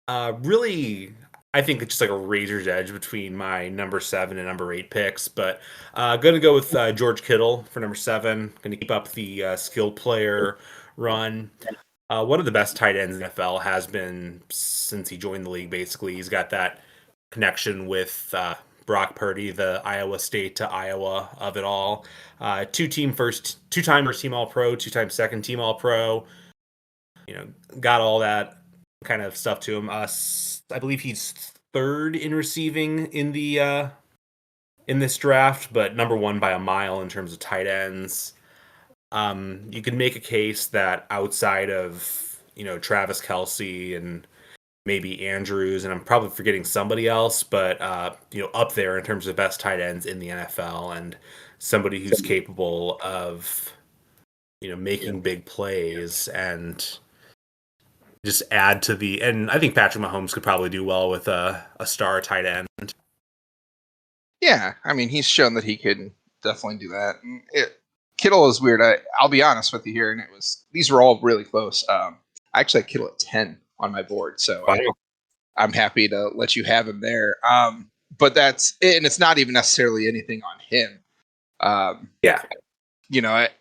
really, I think it's just like a razor's edge between my number 7 and number 8 picks, but going to go with George Kittle for number 7. Going to keep up the skill player run. One of the best tight ends in the NFL has been since he joined the league. Basically, he's got that connection with Brock Purdy, the Iowa State to Iowa of it all. Two-time first team All Pro, 2-time second team All Pro. Got all that kind of stuff to him. I believe he's 3rd in receiving in the in this draft, but number 1 by a mile in terms of tight ends. You could make a case that outside of Travis Kelce and maybe Andrews, and I'm probably forgetting somebody else, but up there in terms of best tight ends in the NFL and somebody who's capable of making big plays and just add to the. And I think Patrick Mahomes could probably do well with a star tight end. Yeah, I mean, he's shown that he can definitely do that. And Kittle is weird. I'll be honest with you here, and these were all really close. I actually had Kittle at 10 on my board, so I'm happy to let you have him there. But that's it, and it's not even necessarily anything on him. Yeah.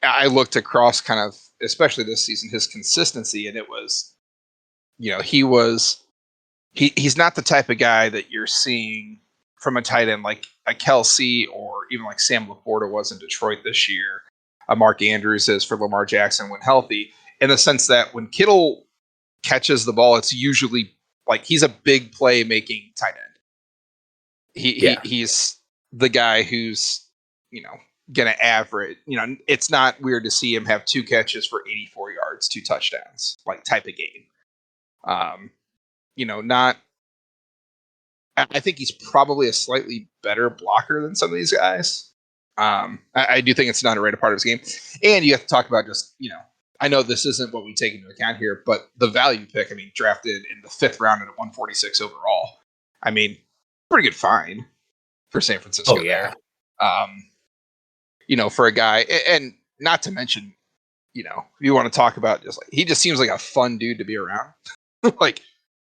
I looked across kind of, especially this season, his consistency, and it was, he's not the type of guy that you're seeing from a tight end like a Kelce or even like Sam Laporta was in Detroit this year. Mark Andrews is for Lamar Jackson when healthy, in the sense that when Kittle catches the ball, it's usually like he's a big play making tight end. He's the guy who's going to average. It's not weird to see him have 2 catches for 84 yards, 2 touchdowns, like type of game. Not. I think he's probably a slightly better blocker than some of these guys. I do think it's not a underrated part of his game. And you have to talk about just, I know this isn't what we take into account here, but the value pick, drafted in the 5th round at 146 overall. Pretty good find for San Francisco. Oh, yeah. There. For a guy, and not to mention, if you want to talk about he just seems like a fun dude to be around. Like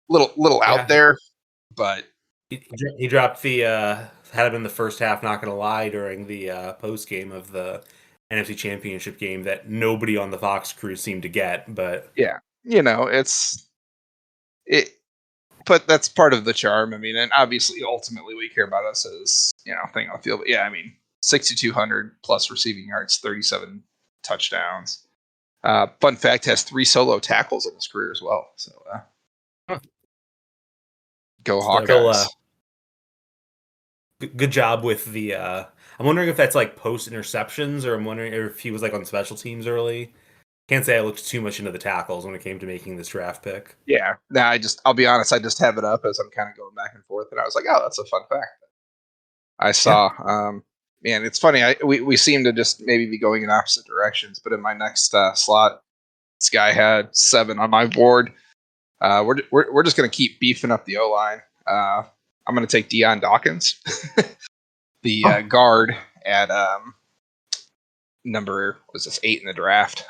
little out there, but he dropped the had him in the first half, not gonna lie, during the post game of the NFC Championship game that nobody on the Fox crew seemed to get, but yeah, but that's part of the charm. And obviously ultimately we care about us as thing on the field. But yeah, 6,200 plus receiving yards, 37 touchdowns. Fun fact, has 3 solo tackles in his career as well. So go Hawkeyes. Good job with the. I'm wondering if that's like post interceptions, or I'm wondering if he was like on special teams early. Can't say I looked too much into the tackles when it came to making this draft pick. Yeah, I'll be honest, I just have it up as I'm kind of going back and forth, and I was like, oh, that's a fun fact. I saw. Yeah. It's funny. We seem to just maybe be going in opposite directions, but in my next slot, this guy had 7 on my board. We're just going to keep beefing up the O-line. I'm going to take Deion Dawkins, the guard at number 8 in the draft.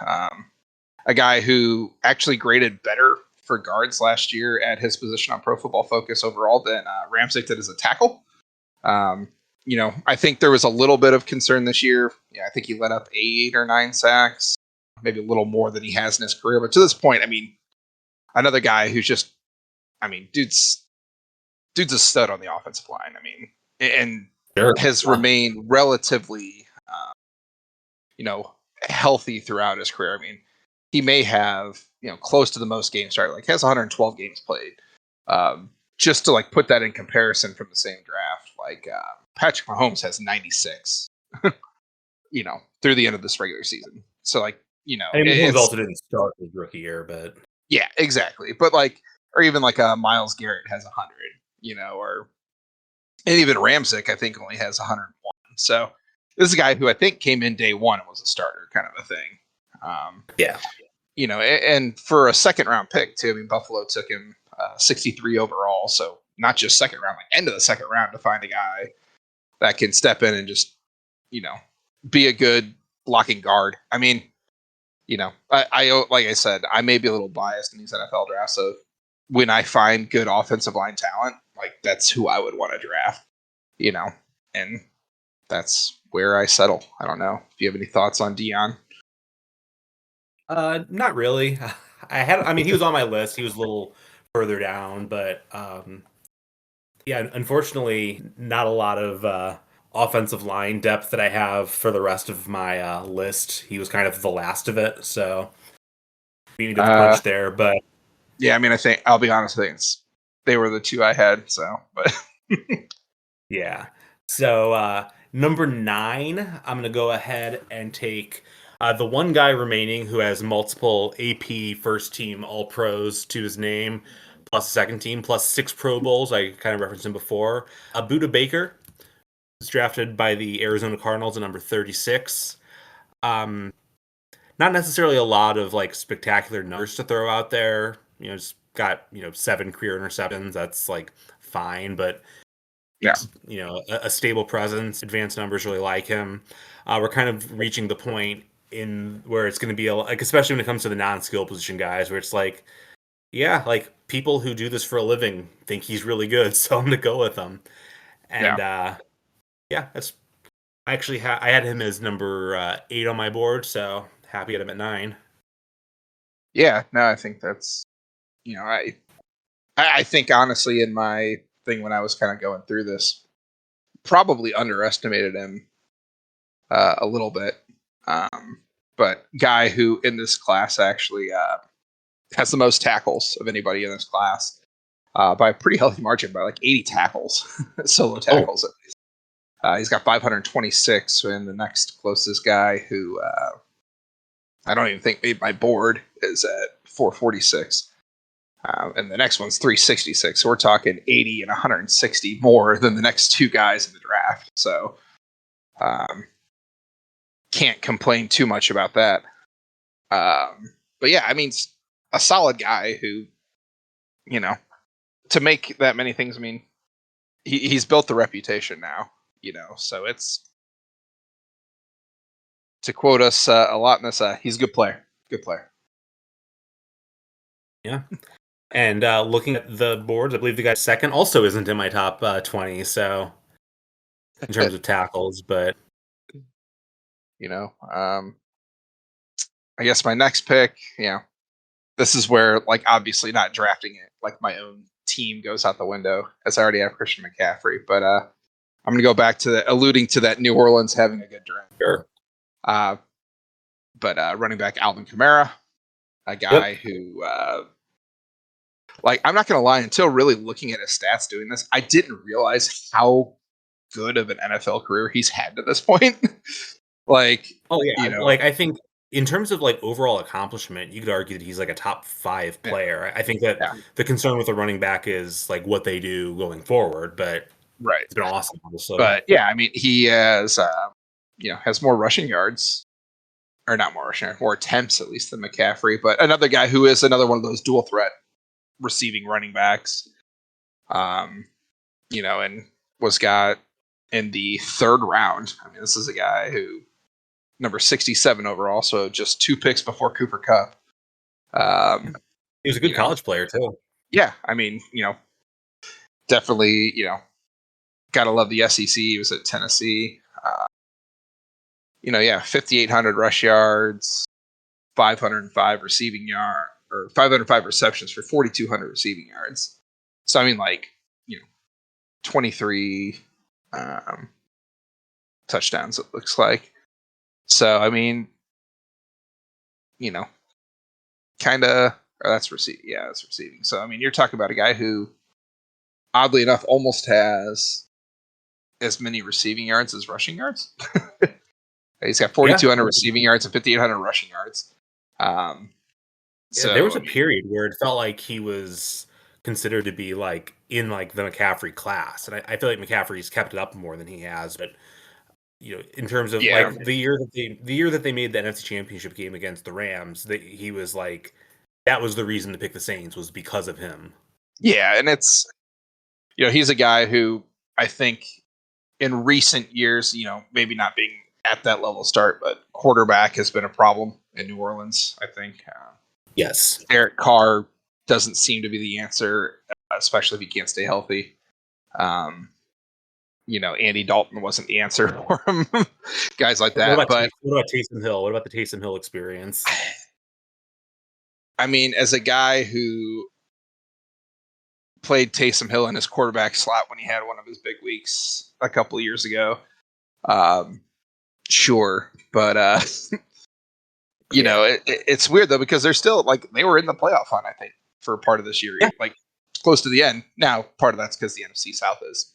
A guy who actually graded better for guards last year at his position on Pro Football Focus overall than Ramczyk did as a tackle. I think there was a little bit of concern this year. Yeah, I think he let up 8 or 9 sacks, maybe a little more than he has in his career. But to this point, another guy who's just, dude's a stud on the offensive line. And has remained relatively, healthy throughout his career. He may have, close to the most games started, like has 112 games played. Just to put that in comparison from the same draft, Patrick Mahomes has 96, through the end of this regular season. So Mahomes also didn't start his rookie year, but yeah, exactly. But or even Miles Garrett has 100, or And even Ramczyk, I think, only has 101. So this is a guy who I think came in day one and was a starter, kind of a thing. Yeah. And for a second round pick too. I mean, Buffalo took him 63 overall, so not just second round, like end of the second round, to find a guy that can step in and just be a good blocking guard. I mean, I like I said, I may be a little biased in these NFL drafts. So when I find good offensive line talent, like that's who I would want to draft. And that's where I settle. I don't know if you have any thoughts on Dion. Not really. I mean, he was on my list. He was a little further down, but yeah, unfortunately, not a lot of offensive line depth that I have for the rest of my list. He was kind of the last of it, so we needed the punch there. But yeah, I mean, I think I'll be honest. I think they were the two I had. So, but yeah. So number 9, I'm gonna go ahead and take the one guy remaining who has multiple AP first team All Pros to his name, plus second team, plus 6 Pro Bowls. I kind of referenced him before. Buda Baker was drafted by the Arizona Cardinals at number 36. Not necessarily a lot of like spectacular numbers to throw out there. Just got 7 career interceptions. That's like fine, but yeah, a stable presence. Advanced numbers really like him. We're kind of reaching the point in where it's going to be like, especially when it comes to the non-skill position guys, where it's like, yeah, like people who do this for a living think he's really good, so I'm gonna go with him. And yeah, that's actually I had him as number 8 on my board, so happy at him at 9. Yeah, no, I think that's I think honestly in my thing when I was kind of going through this, probably underestimated him a little bit. But guy who in this class actually has the most tackles of anybody in this class by a pretty healthy margin, by like 80 tackles, solo tackles at least. He's got 526, and the next closest guy who I don't even think made my board is at 446. And the next one's 366. So we're talking 80 and 160 more than the next two guys in the draft. So can't complain too much about that. But yeah, I mean, a solid guy who, to make that many things, I mean, he's built the reputation now, so it's, to quote us a lot in this, he's a good player. Good player. Yeah. And looking at the boards, I believe the guy second also isn't in my top 20, so in terms of tackles, but I guess my next pick, this is where, like, obviously not drafting it, like my own team goes out the window, as I already have Christian McCaffrey, but I'm going to go back to alluding to that New Orleans having a good draft. Sure. But running back Alvin Kamara, a guy who, like, I'm not going to lie, until really looking at his stats doing this, I didn't realize how good of an NFL career he's had to this point. Like, like I think in terms of like overall accomplishment, you could argue that he's like a top 5 player. I think that the concern with the running back is like what they do going forward, but it's been awesome. Obviously. But yeah, I mean, he has has more rushing yards, or not more rushing yards, more attempts at least than McCaffrey. But another guy who is another one of those dual threat receiving running backs, and was got in the 3rd round. I mean, this is a guy who number 67 overall, so just 2 picks before Cooper Kupp. He was a good college player too. Yeah, I mean, definitely, gotta love the SEC. He was at Tennessee. 5,800 rush yards, 505 receiving yard, or 505 receptions for 4,200 receiving yards. So I mean, like, 23 touchdowns, it looks like. So I mean, kind of, that's receiving. Yeah, that's receiving. So I mean, you're talking about a guy who, oddly enough, almost has as many receiving yards as rushing yards. He's got 4,200 receiving yards and 5,800 rushing yards. So there was a period where it felt like he was considered to be like in like the McCaffrey class, and I feel like McCaffrey's kept it up more than he has. But in terms of Yeah. like the year that they made the NFC Championship game against the Rams, he was like that was the reason to pick the Saints was because of him. Yeah, and it's he's a guy who I think in recent years, maybe not being at that level start, but quarterback has been a problem in New Orleans. I think. Yes, Derek Carr doesn't seem to be the answer, especially if he can't stay healthy. Andy Dalton wasn't the answer for him. Guys like that. What about Taysom Hill? What about the Taysom Hill experience? I mean, as a guy who played Taysom Hill in his quarterback slot when he had one of his big weeks a couple of years ago, sure, but it's weird though because they're still like they were in the playoff hunt, I think, for part of this year, like close to the end. Now, part of that's because the NFC South is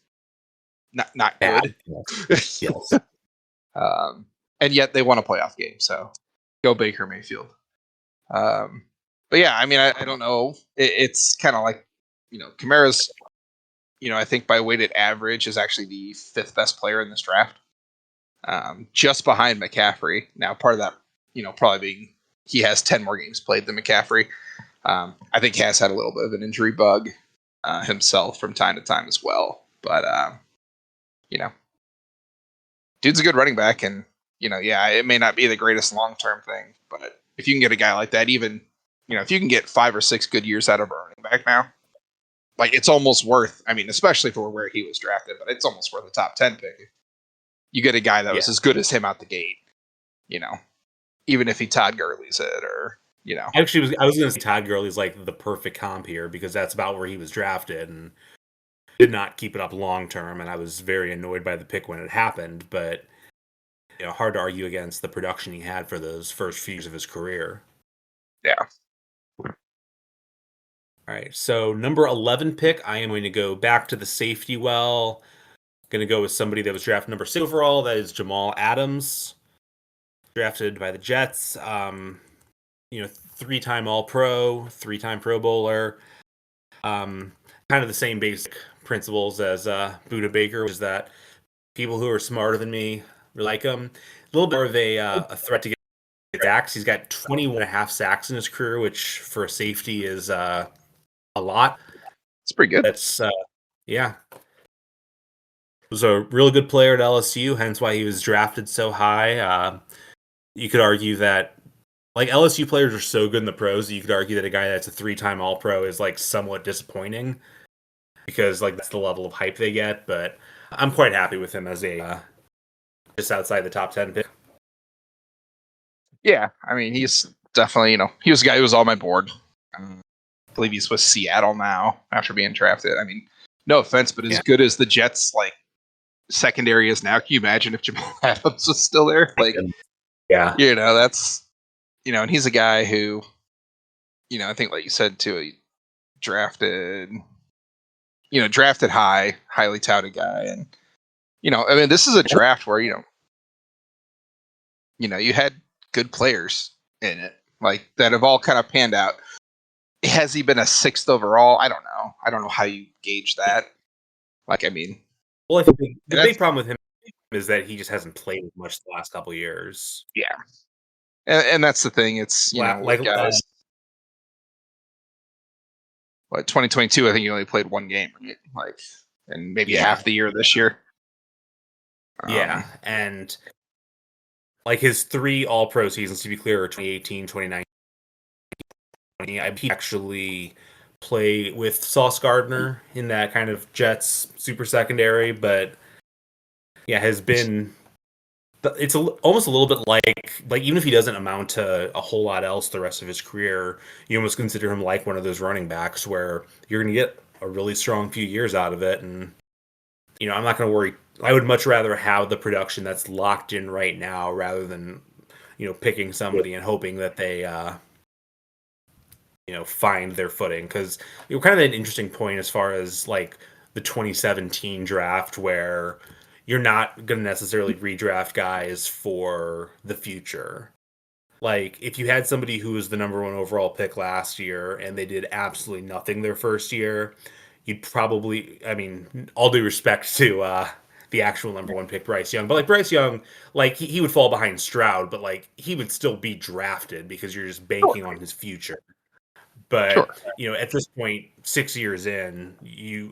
not good. Yes. And yet they won a playoff game, so go Baker Mayfield. But yeah, I mean, I don't know. It's kind of like Kamara's. I think by weighted average is actually the 5th best player in this draft, just behind McCaffrey. Now, part of that, probably being he has 10 more games played than McCaffrey. I think he has had a little bit of an injury bug himself from time to time as well. But dude's a good running back, and it may not be the greatest long-term thing, but if you can get a guy like that, even if you can get 5 or 6 good years out of a running back now, like it's almost worth. I mean, especially for where he was drafted, but it's almost worth a top 10 pick. You get a guy that was as good as him out the gate, even if he Todd Gurley's it or Actually, I was going to say Todd Gurley's like the perfect comp here because that's about where he was drafted and did not keep it up long term, and I was very annoyed by the pick when it happened. But hard to argue against the production he had for those first few years of his career. Yeah. All right, so number 11 pick, I am going to go back to the safety well. Going to go with somebody that was drafted number 6 overall. That is Jamal Adams, drafted by the Jets. 3-time All-Pro, 3-time Pro Bowler. Kind of the same basic principles as Budda Baker, which is that people who are smarter than me really like him. A little bit more of a threat to get sacks. He's got 21.5 sacks in his career, which for a safety is a lot. It's pretty good. That's yeah. Was a real good player at LSU, hence why he was drafted so high. You could argue that like LSU players are so good in the pros that you could argue that a guy that's a 3-time All-Pro is like somewhat disappointing because like that's the level of hype they get. But I'm quite happy with him as a just outside the top 10 pick. Yeah, I mean he's definitely he was a guy who was on my board. I believe he's with Seattle now after being drafted. I mean, no offense, but as good as the Jets like secondary is now, can you imagine if Jamal Adams was still there? Like, yeah, that's and he's a guy who, I think like you said too, he drafted high, highly touted guy, and I mean this is a draft where you had good players in it, like that have all kind of panned out. Has he been a 6th overall? I don't know. I don't know how you gauge that. Like, I mean, well, I think the big problem with him is that he just hasn't played much the last couple of years. Yeah, and that's the thing. It's like guys. What 2022? I think he only played 1 game, right? Like, and maybe half the year this year. Yeah, and like his 3 All-Pro seasons, to be clear, are 2018, 2019. He actually play with Sauce Gardner in that kind of Jets super secondary, but has been. It's almost a little bit like even if he doesn't amount to a whole lot else the rest of his career, you almost consider him like one of those running backs where you're going to get a really strong few years out of it, and I'm not going to worry. I would much rather have the production that's locked in right now rather than picking somebody and hoping that they find their footing, because kind of an interesting point as far as like the 2017 draft where you're not going to necessarily redraft guys for the future. Like, if you had somebody who was the number one overall pick last year and they did absolutely nothing their first year, you'd probably, I mean, all due respect to the actual number one pick, Bryce Young, but like Bryce Young, like he would fall behind Stroud, but like he would still be drafted because you're just Sure. banking on his future. But Sure. at this point, 6 years in,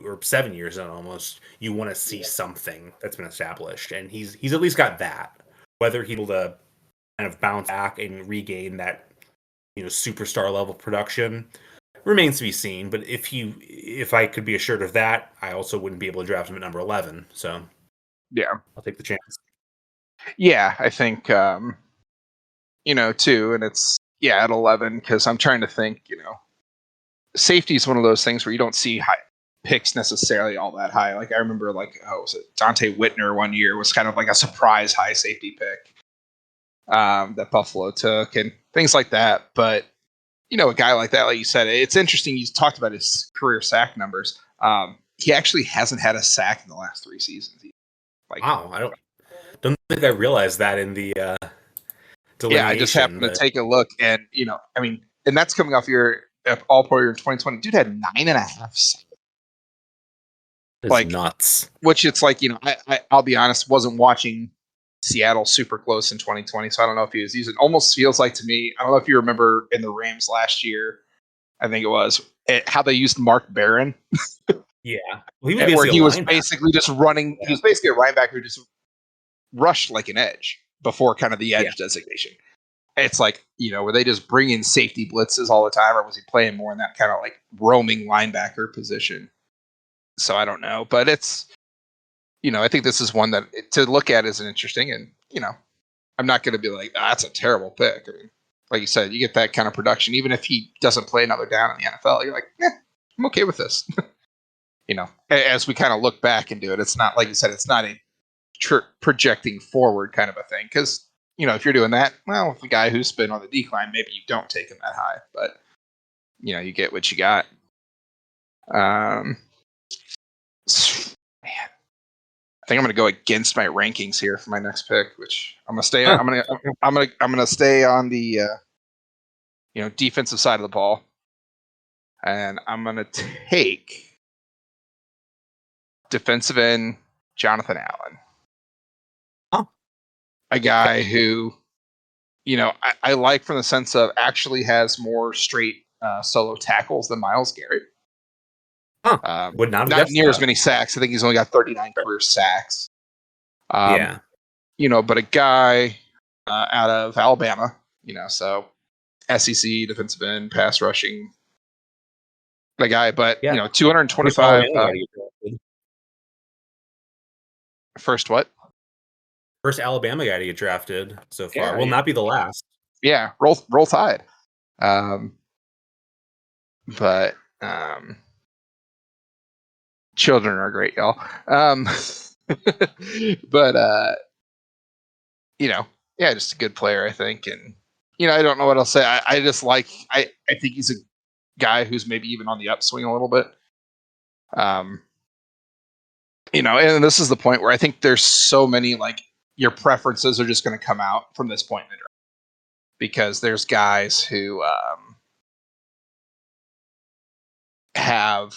or 7 years in almost, you want to see something that's been established, and he's at least got that. Whether he'll to kind of bounce back and regain that superstar level production remains to be seen. But if I could be assured of that, I also wouldn't be able to draft him at number 11. So Yeah. I'll take the chance. Yeah, I think too, and it's at 11 because I'm trying to think. Safety is one of those things where you don't see high picks necessarily all that high. Like I remember, was it Dante Whitner one year was kind of like a surprise high safety pick that Buffalo took and things like that. But a guy like that, like you said, it's interesting. You talked about his career sack numbers. He actually hasn't had a sack in the last 3 seasons. Wow, I don't think I realized that in the delineation. Yeah, I just happened to take a look, and and that's coming off your all-pro year in 2020. Dude had 9.5 sacks. It's nuts. Which it's like, I'll be honest, wasn't watching Seattle super close in 2020, so I don't know if he was using. Almost feels like to me, I don't know if you remember in the Rams last year, I think it was how they used Mark Barron. Yeah, well, where he was basically just running. Yeah. He was basically a linebacker who just rushed like an edge before kind of the edge designation. It's like, were they just bringing safety blitzes all the time, or was he playing more in that kind of like roaming linebacker position? So I don't know, but it's, I think this is one that to look at is an interesting, and I'm not going to be like, that's a terrible pick. I mean, like you said, you get that kind of production, even if he doesn't play another down in the NFL, you're like, I'm okay with this. As we kind of look back and do it, it's not like you said, it's not a projecting forward kind of a thing. Because, if you're doing that, well, with a guy who's been on the decline, maybe you don't take him that high, but you get what you got. Man, I think I'm going to go against my rankings here for my next pick, which I'm going to stay. I'm going to stay on the defensive side of the ball, and I'm going to take defensive end Jonathan Allen. Oh, a guy who, I like from the sense of actually has more straight solo tackles than Myles Garrett. Would not near as many sacks. I think he's only got 39 career sacks. Yeah. But a guy out of Alabama, so SEC defensive end, pass rushing. The guy, but 225. First what? First Alabama guy to get drafted so far. Will not be the last. Yeah, roll Tide. But children are great, y'all. But just a good player, I think. And I don't know what I'll say. I just like I think he's a guy who's maybe even on the upswing a little bit. And this is the point where I think there's so many, like, your preferences are just going to come out from this point in the draft, because there's guys who have,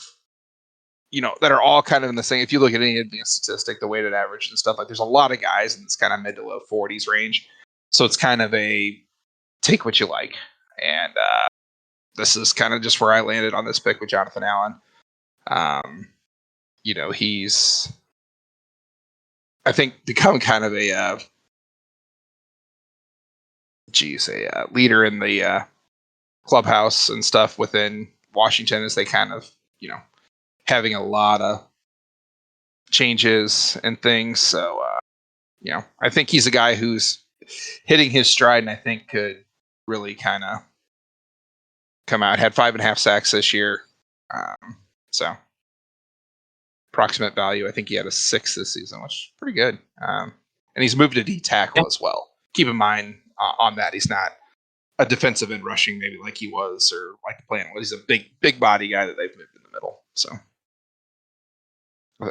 that are all kind of in the same. If you look at any advanced statistic, the weighted average and stuff, like, there's a lot of guys in this kind of mid to low 40s range. So it's kind of a take what you like. And this is kind of just where I landed on this pick with Jonathan Allen. He's, I think, become kind of a leader in the clubhouse and stuff within Washington, as they kind of, having a lot of changes and things. So, I think he's a guy who's hitting his stride, and I think could really kind of come out. Had 5.5 sacks this year. So approximate value, I think he had a 6 this season, which is pretty good. And he's moved to D tackle as well. Keep in mind on that, he's not a defensive end rushing maybe like he was, or like playing. He's a big body guy that they've moved in the middle. So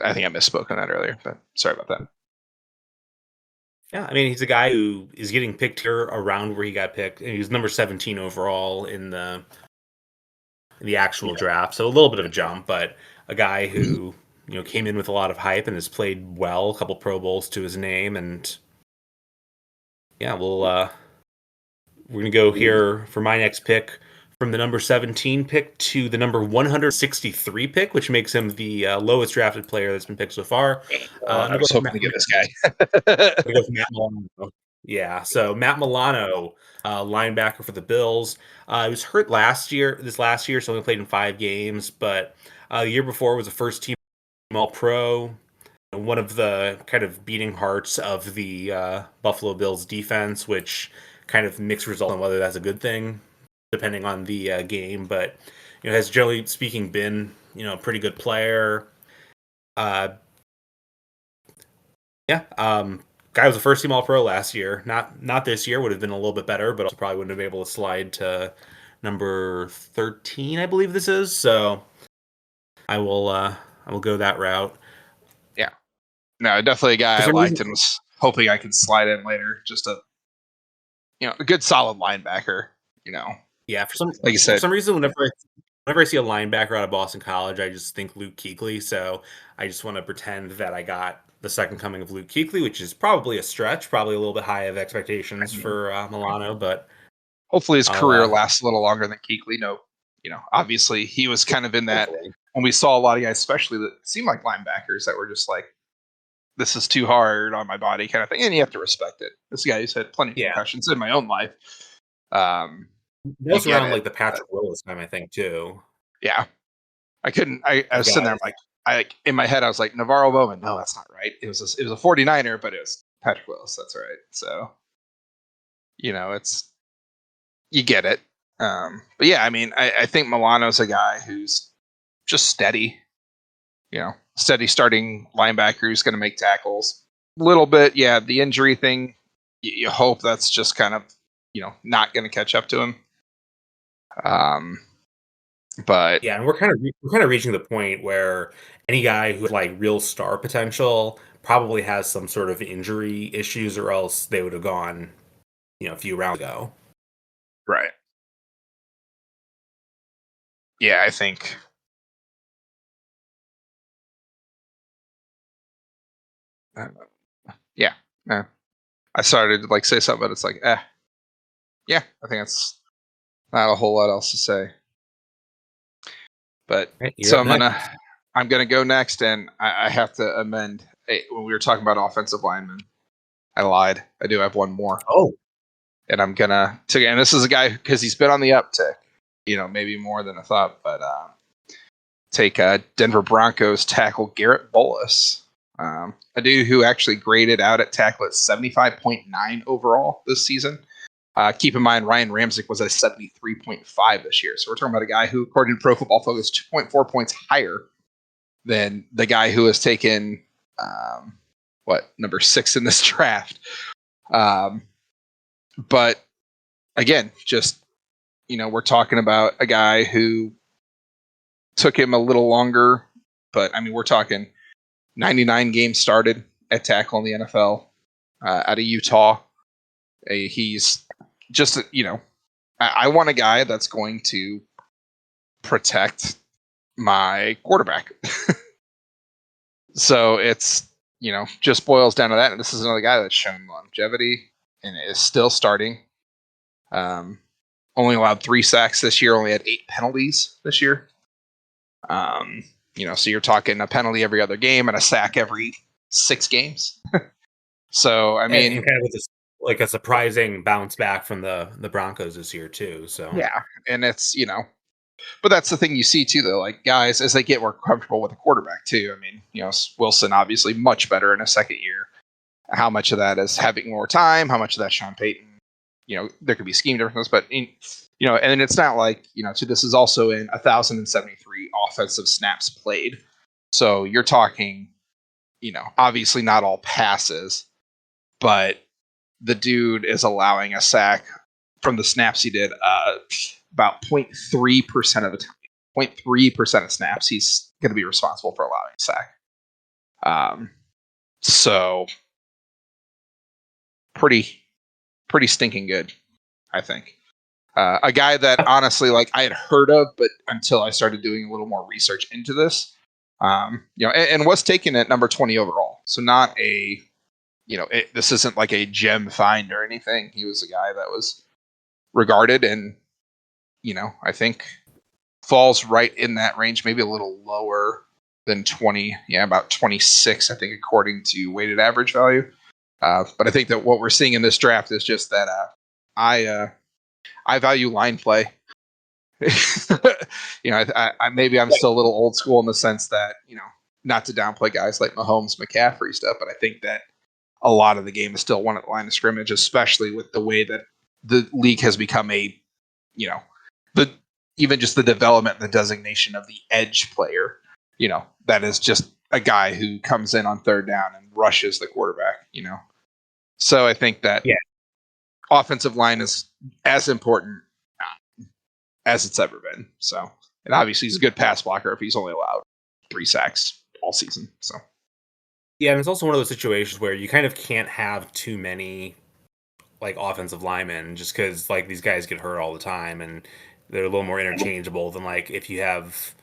I think I misspoke on that earlier, but sorry about that. Yeah, I mean, he's a guy who is getting picked here around where he got picked. And he was number 17 overall in the actual draft, so a little bit of a jump, but a guy who came in with a lot of hype and has played well, a couple Pro Bowls to his name, and yeah, we're gonna go here for my next pick from the number 17 pick to the number 163 pick, which makes him the lowest drafted player that's been picked so far. I was hoping to get this guy. I'm gonna go with Matt Milano. Yeah, so Matt Milano, linebacker for the Bills. He was hurt this last year, so only played in 5 games. But the year before was a first team All Pro. One of the kind of beating hearts of the Buffalo Bills defense, which kind of mixed result on whether that's a good thing, depending on the game. But has generally speaking been a pretty good player. Uh, Yeah. Guy was a first team All Pro last year. Not this year. Would have been a little bit better, but also probably wouldn't have been able to slide to number 13, I believe this is. So I will go that route. Yeah. No, definitely a guy For I some liked reason, and was hoping I could slide in later. Just a good solid linebacker. yeah. Like you For said, some reason, whenever I see a linebacker out of Boston College, I just think Luke Kuechly. So I just want to pretend that I got the second coming of Luke Kuechly, which is probably a stretch, probably a little bit high of expectations for Milano, but hopefully his I'll career lasts a little longer than Kuechly. No, obviously he was kind of in that hopefully. when we saw a lot of guys, especially that seemed like linebackers that were just like, this is too hard on my body kind of thing. And you have to respect it. This guy who's had plenty of Yeah. concussions in my own life. That You was get around it. like the Patrick Willis time, I think, too. Yeah. I Of was sitting there, guys. I'm like, in my head, I was like, Navarro Bowman. No, that's not right. It was a 49er, but it was Patrick Willis. That's right. So, you get it. But yeah, I mean, I think Milano's a guy who's just steady, steady starting linebacker who's going to make tackles. A little bit, yeah, the injury thing, you hope that's just kind of, not going to catch up to him. But Yeah, and we're kind of reaching the point where any guy who has like real star potential probably has some sort of injury issues, or else they would have gone, a few rounds ago. right, yeah, I think uh, yeah. I started to like say something, but it's like, yeah, I think that's not a whole lot else to say. But Right, you're so up next. I'm gonna go next, and I have to amend. When we were talking about offensive linemen, I lied. I do have one more, Oh, and I'm gonna take. And this is a guy because he's been on the uptick, maybe more than I thought. But take Denver Broncos tackle Garrett Bolles, a dude who actually graded out at tackle at 75.9 overall this season. Keep in mind, Ryan Ramczyk was at 73.5 this year. So we're talking about a guy who, according to Pro Football Focus, 2.4 points higher than the guy who has taken, number 6 in this draft. But again, just, we're talking about a guy who took him a little longer. But, I mean, we're talking 99 games started at tackle in the NFL out of Utah. He's just, I want a guy that's going to protect my quarterback. So it's, just boils down to that. And this is another guy that's shown longevity and is still starting. Only allowed 3 sacks this year, only had 8 penalties this year. So you're talking a penalty every other game and a sack every 6 games. So, I mean, and kind of with this, like a surprising bounce back from the Broncos this year too. So yeah. And it's, but that's the thing you see too, though. Like guys, as they get more comfortable with the quarterback too. I mean, Wilson obviously much better in a second year. How much of that is having more time? How much of that Sean Payton? There could be scheme differences, but and it's not like so this is also in 1,073 offensive snaps played. So you're talking, obviously not all passes, but the dude is allowing a sack from the snaps he did about 0.3% of the time. 0.3% of snaps he's going to be responsible for allowing a sack. So pretty stinking good, I think. A guy that honestly, like, I had heard of, but until I started doing a little more research into this, and was taken at number 20 overall. So not a, this isn't like a gem find or anything. He was a guy that was regarded and, I think falls right in that range, maybe a little lower than 20. Yeah, about 26, I think, according to weighted average value. But I think that what we're seeing in this draft is just that I value line play. Maybe I'm still a little old school in the sense that, not to downplay guys like Mahomes, McCaffrey stuff, but I think that a lot of the game is still won at the line of scrimmage, especially with the way that the league has become even just the development and the designation of the edge player, that is just a guy who comes in on third down and rushes the quarterback, So I think that offensive line is as important as it's ever been. So, and obviously he's a good pass blocker if he's only allowed 3 sacks all season. So, yeah, and it's also one of those situations where you kind of can't have too many like offensive linemen just because like these guys get hurt all the time and they're a little more interchangeable than like if you have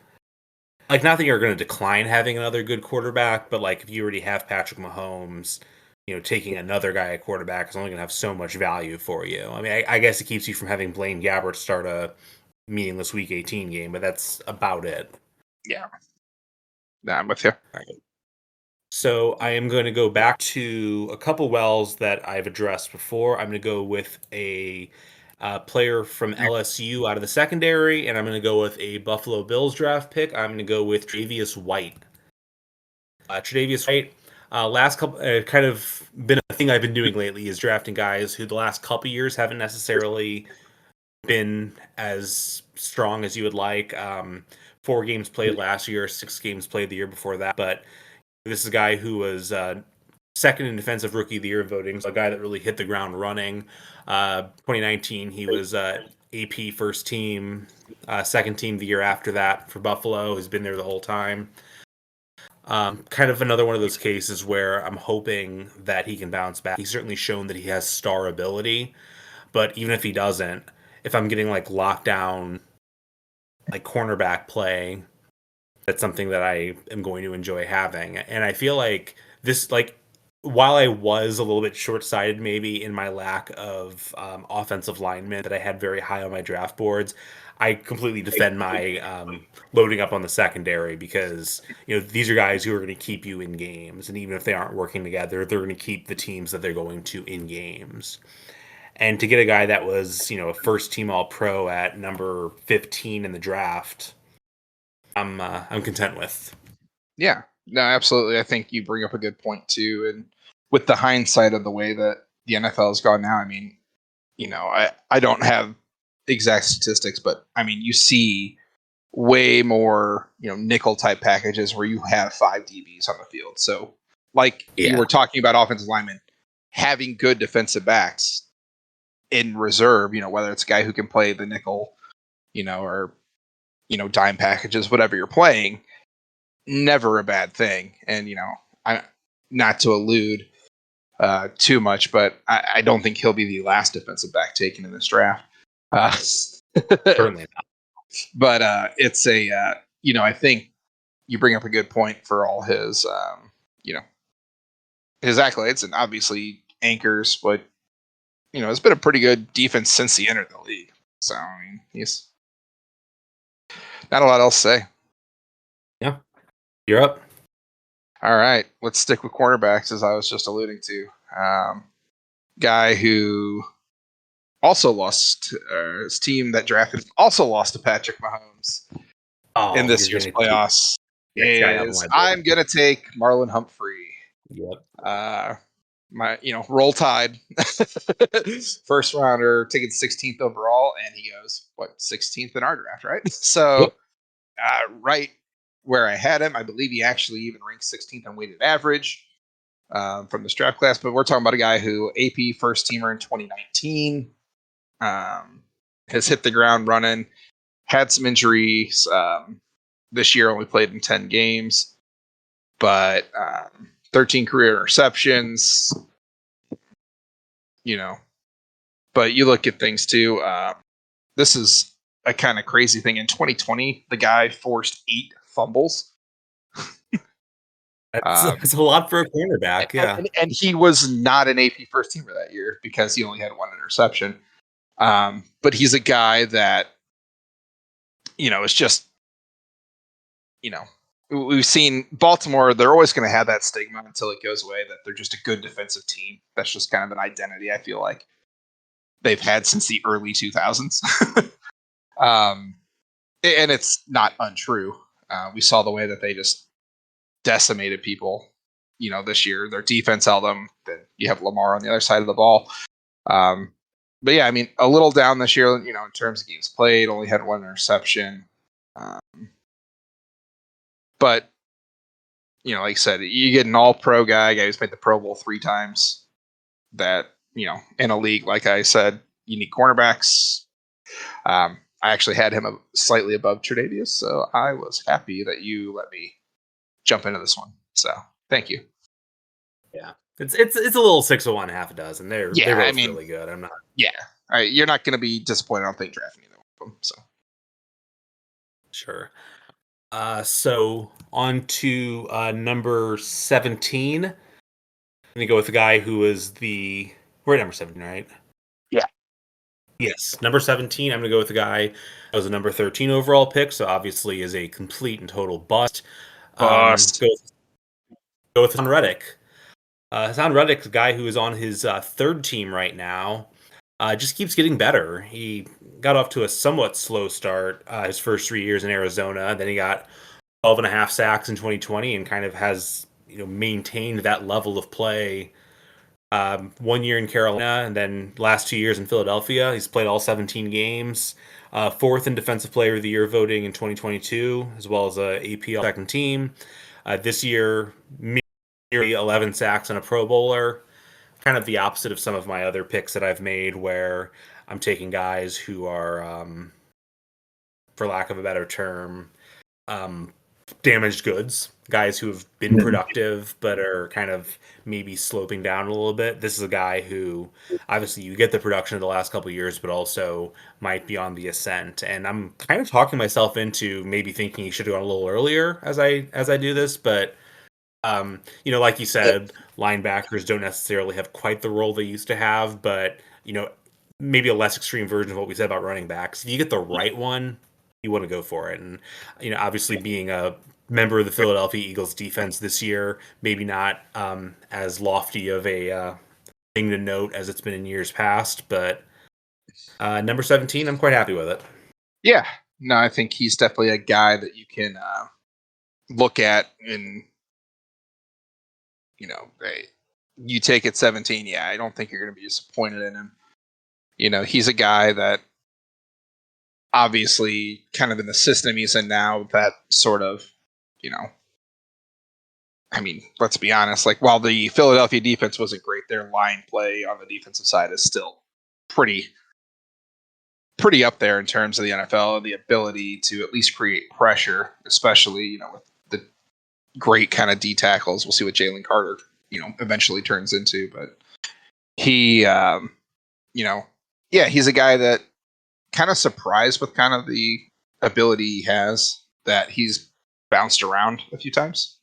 like not that you're going to decline having another good quarterback, but like if you already have Patrick Mahomes, taking another guy at quarterback is only going to have so much value for you. I mean, I guess it keeps you from having Blaine Gabbert start a meaningless Week 18 game, but that's about it. Yeah. Nah, I'm with you. All right. So I am going to go back to a couple wells that I've addressed before. I'm going to go with a player from LSU out of the secondary, and I'm going to go with a Buffalo Bills draft pick. I'm going to go with Tre'Davious White. Tre'Davious White, last couple, kind of been a thing I've been doing lately is drafting guys who the last couple years haven't necessarily been as strong as you would like. 4 games played last year, 6 games played the year before that, but this is a guy who was second in defensive rookie of the year voting, so a guy that really hit the ground running. 2019, he was AP first team, second team the year after that for Buffalo. He's been there the whole time. Kind of another one of those cases where I'm hoping that he can bounce back. He's certainly shown that he has star ability, but even if he doesn't, if I'm getting like lockdown, like cornerback play, that's something that I am going to enjoy having. And I feel like this, like, while I was a little bit short-sighted maybe in my lack of offensive linemen that I had very high on my draft boards, I completely defend my loading up on the secondary because, these are guys who are going to keep you in games. And even if they aren't working together, they're going to keep the teams that they're going to in games. And to get a guy that was, a first-team All-Pro at number 15 in the draft, I'm content with. Yeah, no, absolutely. I think you bring up a good point too. And with the hindsight of the way that the NFL has gone now, I mean, I don't have exact statistics, but I mean, you see way more, nickel type packages where you have 5 DBs on the field. So, like you were talking about offensive linemen having good defensive backs in reserve, whether it's a guy who can play the nickel, or dime packages, whatever you're playing, never a bad thing. And, I not to allude too much, but I don't think he'll be the last defensive back taken in this draft. Certainly not. But it's I think you bring up a good point for all his, his accolades and obviously anchors, but, it's been a pretty good defense since he entered the league. So, I mean, he's not a lot else to say. Yeah. You're up. All right. Let's stick with cornerbacks, as I was just alluding to. Guy who also lost, his team that drafted also lost to Patrick Mahomes in this year's playoffs. I'm going to take Marlon Humphrey. Yep. Roll Tide. First rounder, taken 16th overall, and he goes, 16th in our draft, right? So, right where I had him, I believe he actually even ranked 16th on weighted average from this draft class. But we're talking about a guy who AP first teamer in 2019, has hit the ground running, had some injuries. This year only played in 10 games, but 13 career interceptions, But you look at things too. This is a kind of crazy thing. In 2020, the guy forced 8 fumbles. That's a lot for a cornerback. Yeah. And he was not an AP first teamer that year because he only had 1 interception. But he's a guy that, is just, we've seen Baltimore, they're always going to have that stigma until it goes away that they're just a good defensive team. That's just kind of an identity, I feel like, they've had since the early 2000s. And it's not untrue. We saw the way that they just decimated people, this year. Their defense held them. Then you have Lamar on the other side of the ball. But yeah, I mean, a little down this year, in terms of games played, only had 1 interception. But, like I said, you get an all-pro guy who's made the Pro Bowl 3 times. That, in a league, like I said, you need cornerbacks. I actually had him slightly above Tre'Davious, so I was happy that you let me jump into this one. So thank you. Yeah, it's a little 6 of one, half a dozen. They're both really good. I'm not. Yeah, all right, you're not going to be disappointed. I don't think drafting either one of them. So sure. So on to number 17. I'm gonna go with the guy who was we're at number 17, right? Yeah. Yes, number 17. I'm gonna go with the guy that was a number 13 overall pick. So obviously is a complete and total bust. Go with Hassan Reddick. Hassan Reddick, the guy who is on his 3rd team right now, just keeps getting better. He got off to a somewhat slow start his first 3 years in Arizona. Then he got 12.5 sacks in 2020 and kind of has maintained that level of play. 1 year in Carolina and then last 2 years in Philadelphia. He's played all 17 games. 4th in Defensive Player of the Year voting in 2022, as well as a APL second team. This year, nearly 11 sacks on a Pro Bowler. Kind of the opposite of some of my other picks that I've made, where I'm taking guys who are, for lack of a better term, damaged goods, guys who have been productive but are kind of maybe sloping down a little bit. This is a guy who obviously you get the production of the last couple of years, but also might be on the ascent. And I'm kind of talking myself into maybe thinking he should have gone a little earlier as I do this, but like you said, linebackers don't necessarily have quite the role they used to have, but maybe a less extreme version of what we said about running backs. If you get the right one, you want to go for it. And obviously being a member of the Philadelphia Eagles defense this year, maybe not as lofty of a thing to note as it's been in years past, but number 17, I'm quite happy with it. Yeah, no, I think he's definitely a guy that you can look at and you take it 17. Yeah, I don't think you're going to be disappointed in him. He's a guy that obviously kind of in the system he's in now, that sort of, I mean, let's be honest, like while the Philadelphia defense wasn't great, their line play on the defensive side is still pretty up there in terms of the NFL and the ability to at least create pressure, especially, with the great kind of D tackles. We'll see what Jalen Carter, eventually turns into, but he, he's a guy that kind of surprised with kind of the ability he has, that he's bounced around a few times.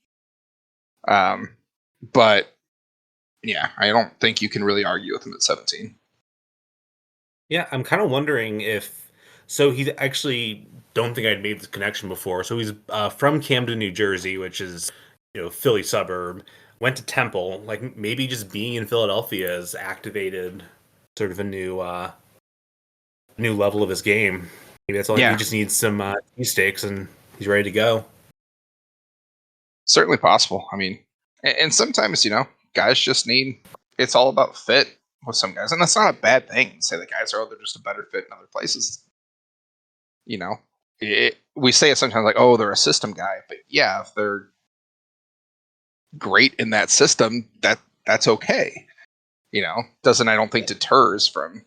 But yeah, I don't think you can really argue with him at 17. Yeah, I'm kind of wondering he's actually, don't think I'd made this connection before. So he's from Camden, New Jersey, which is, Philly suburb. Went to Temple. Like maybe just being in Philadelphia has activated sort of a new level of his game. Maybe that's all. He just needs some steaks and he's ready to go. Certainly possible. I mean, and sometimes, guys just need, it's all about fit with some guys. And that's not a bad thing to say that guys they're just a better fit in other places. We say it sometimes like, oh, they're a system guy. But yeah, if they're great in that system, that's okay. Doesn't, I don't think, deters from,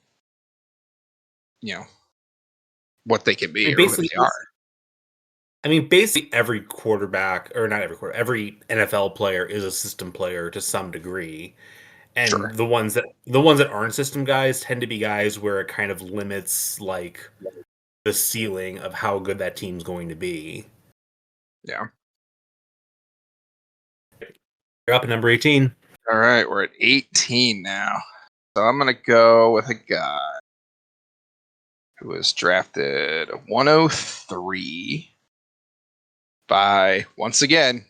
what they can be or who they are. I mean, basically every quarterback, or not every quarterback, every NFL player is a system player to some degree. And Sure. the ones that aren't system guys tend to be guys where it kind of limits like the ceiling of how good that team's going to be. Yeah. You're up at number 18. All right, we're at 18 now. So I'm going to go with a guy who was drafted 103 by, once again,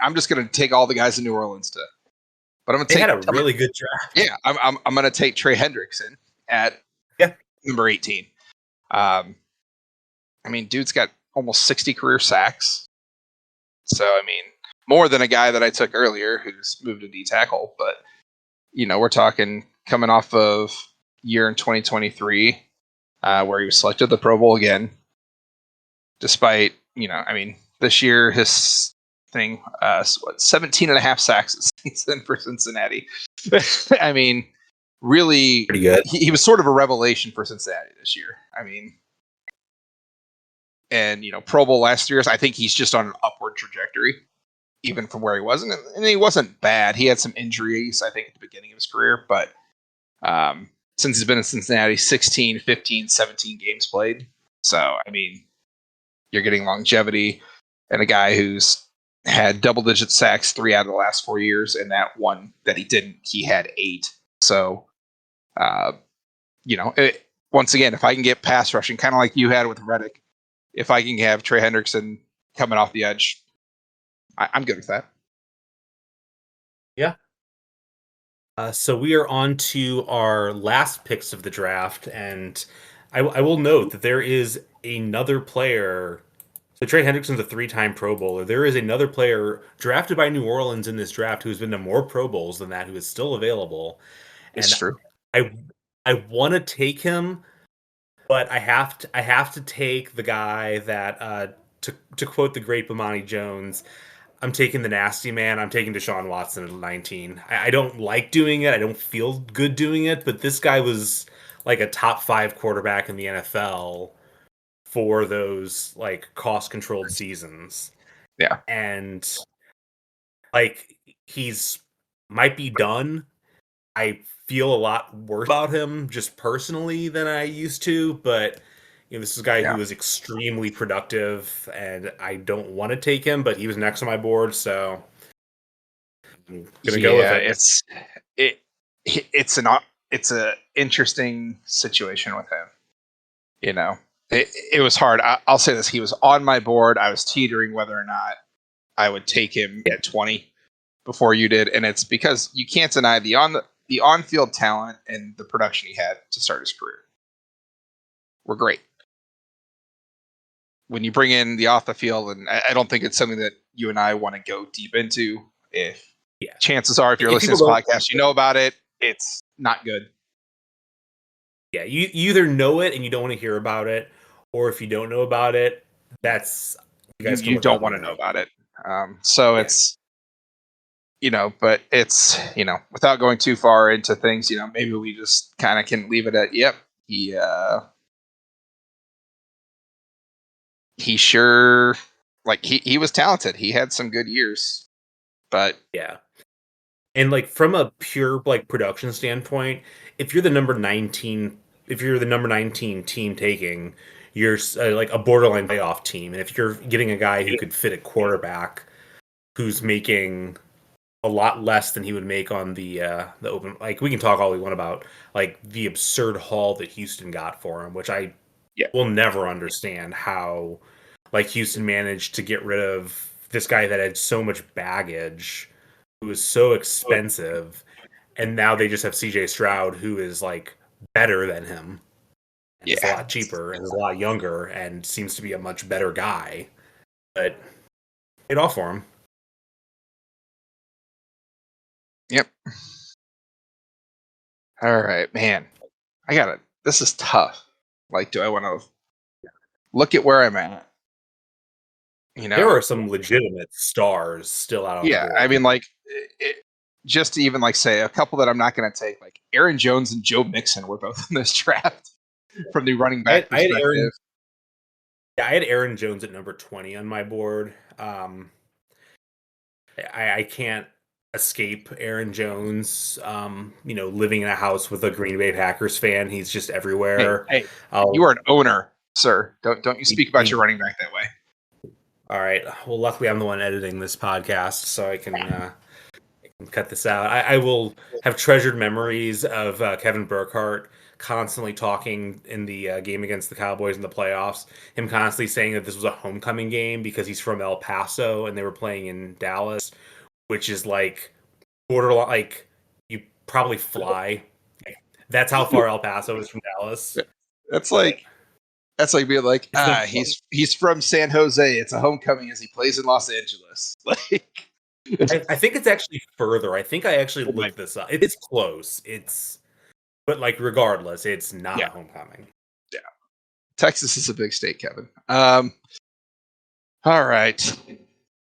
I'm just going to take all the guys in New Orleans to, but I'm going to They take. had a really good draft. Yeah, I'm going to take Trey Hendrickson at number 18. I mean, dude's got almost 60 career sacks. So, I mean, more than a guy that I took earlier who's moved to D tackle. But, you know, we're talking coming off of year in 2023 where he was selected the Pro Bowl again. Despite, you know, I mean, this year his thing, 17 and a half sacks this season for Cincinnati. I mean, really, Pretty good. He was sort of a revelation for Cincinnati this year. I mean, and, you know, Pro Bowl last year, I think he's just on an upward trajectory, even from where he was. And he wasn't bad. He had some injuries, I think, at the beginning of his career. But since he's been in Cincinnati, 16, 15, 17 games played. So, I mean, you're getting longevity and a guy who's had double-digit sacks 3 out of the last 4 years. And that one that he didn't, he had 8. So, you know, once again, if I can get pass rushing, kind of like you had with Reddick, if I can have Trey Hendrickson coming off the edge, I'm good with that. Yeah. So we are on to our last picks of the draft, and I will note that there is another player. So Trey Hendrickson's a 3-time Pro Bowler. There is another player drafted by New Orleans in this draft who has been to more Pro Bowls than that, who is still available. It's And true. I want to take him, but I have to take the guy that to quote the great Bomani Jones, I'm taking the nasty man. I'm taking Deshaun Watson at 19. I don't like doing it. I don't feel good doing it, but this guy was like a top 5 quarterback in the NFL for those like cost controlled seasons. Yeah. And like he's might be done. I feel a lot worse about him just personally than I used to, but you know, this is a guy who was extremely productive, and I don't want to take him, but he was next on my board, so I'm gonna go with it. It's a interesting situation with him. You know, it was hard. I'll say this: he was on my board. I was teetering whether or not I would take him at 20 before you did, and it's because you can't deny the on-field talent and the production he had to start his career were great. When you bring in the off the field, and I don't think it's something that you and I want to go deep into. Chances are, if you're listening to this podcast, you know about it. It's not good. Yeah, you either know it and you don't want to hear about it, or if you don't know about it, that's you don't want to know about it. So it's, you know, but it's, you know, without going too far into things, you know, maybe we just kind of can leave it at, yep, he sure, like he was talented. He had some good years, but yeah. And like from a pure like production standpoint, if you're the number 19 team taking, you're like a borderline playoff team. And if you're getting a guy who could fit a quarterback who's making a lot less than he would make on the open, like we can talk all we want about like the absurd haul that Houston got for him, which I will never understand how like Houston managed to get rid of this guy that had so much baggage, who was so expensive, and now they just have CJ Stroud, who is like better than him. He's a lot cheaper and is a lot younger and seems to be a much better guy. But it all for him. Yep. All right, man. This is tough. Like, do I want to look at where I'm at? You know, there are some legitimate stars still out on the board. I mean, like, just to even like say a couple that I'm not going to take, like Aaron Jones and Joe Mixon were both in this draft from the running back perspective. I had Aaron Jones at number 20 on my board. I can't escape Aaron Jones. Living in a house with a Green Bay Packers fan. He's just everywhere. Hey, you are an owner, sir. Don't you speak about your running back that way. All right. Well, luckily I'm the one editing this podcast, so I can cut this out. I will have treasured memories of Kevin Burkhardt constantly talking in the game against the Cowboys in the playoffs. Him constantly saying that this was a homecoming game because he's from El Paso and they were playing in Dallas, which is like borderline. Like you probably fly. That's how far El Paso is from Dallas. That's like being like, he's from San Jose. It's a homecoming as he plays in Los Angeles. Like, I think it's actually further. I think I actually looked this up. It's close. But like regardless, it's not a homecoming. Yeah, Texas is a big state, Kevin. All right.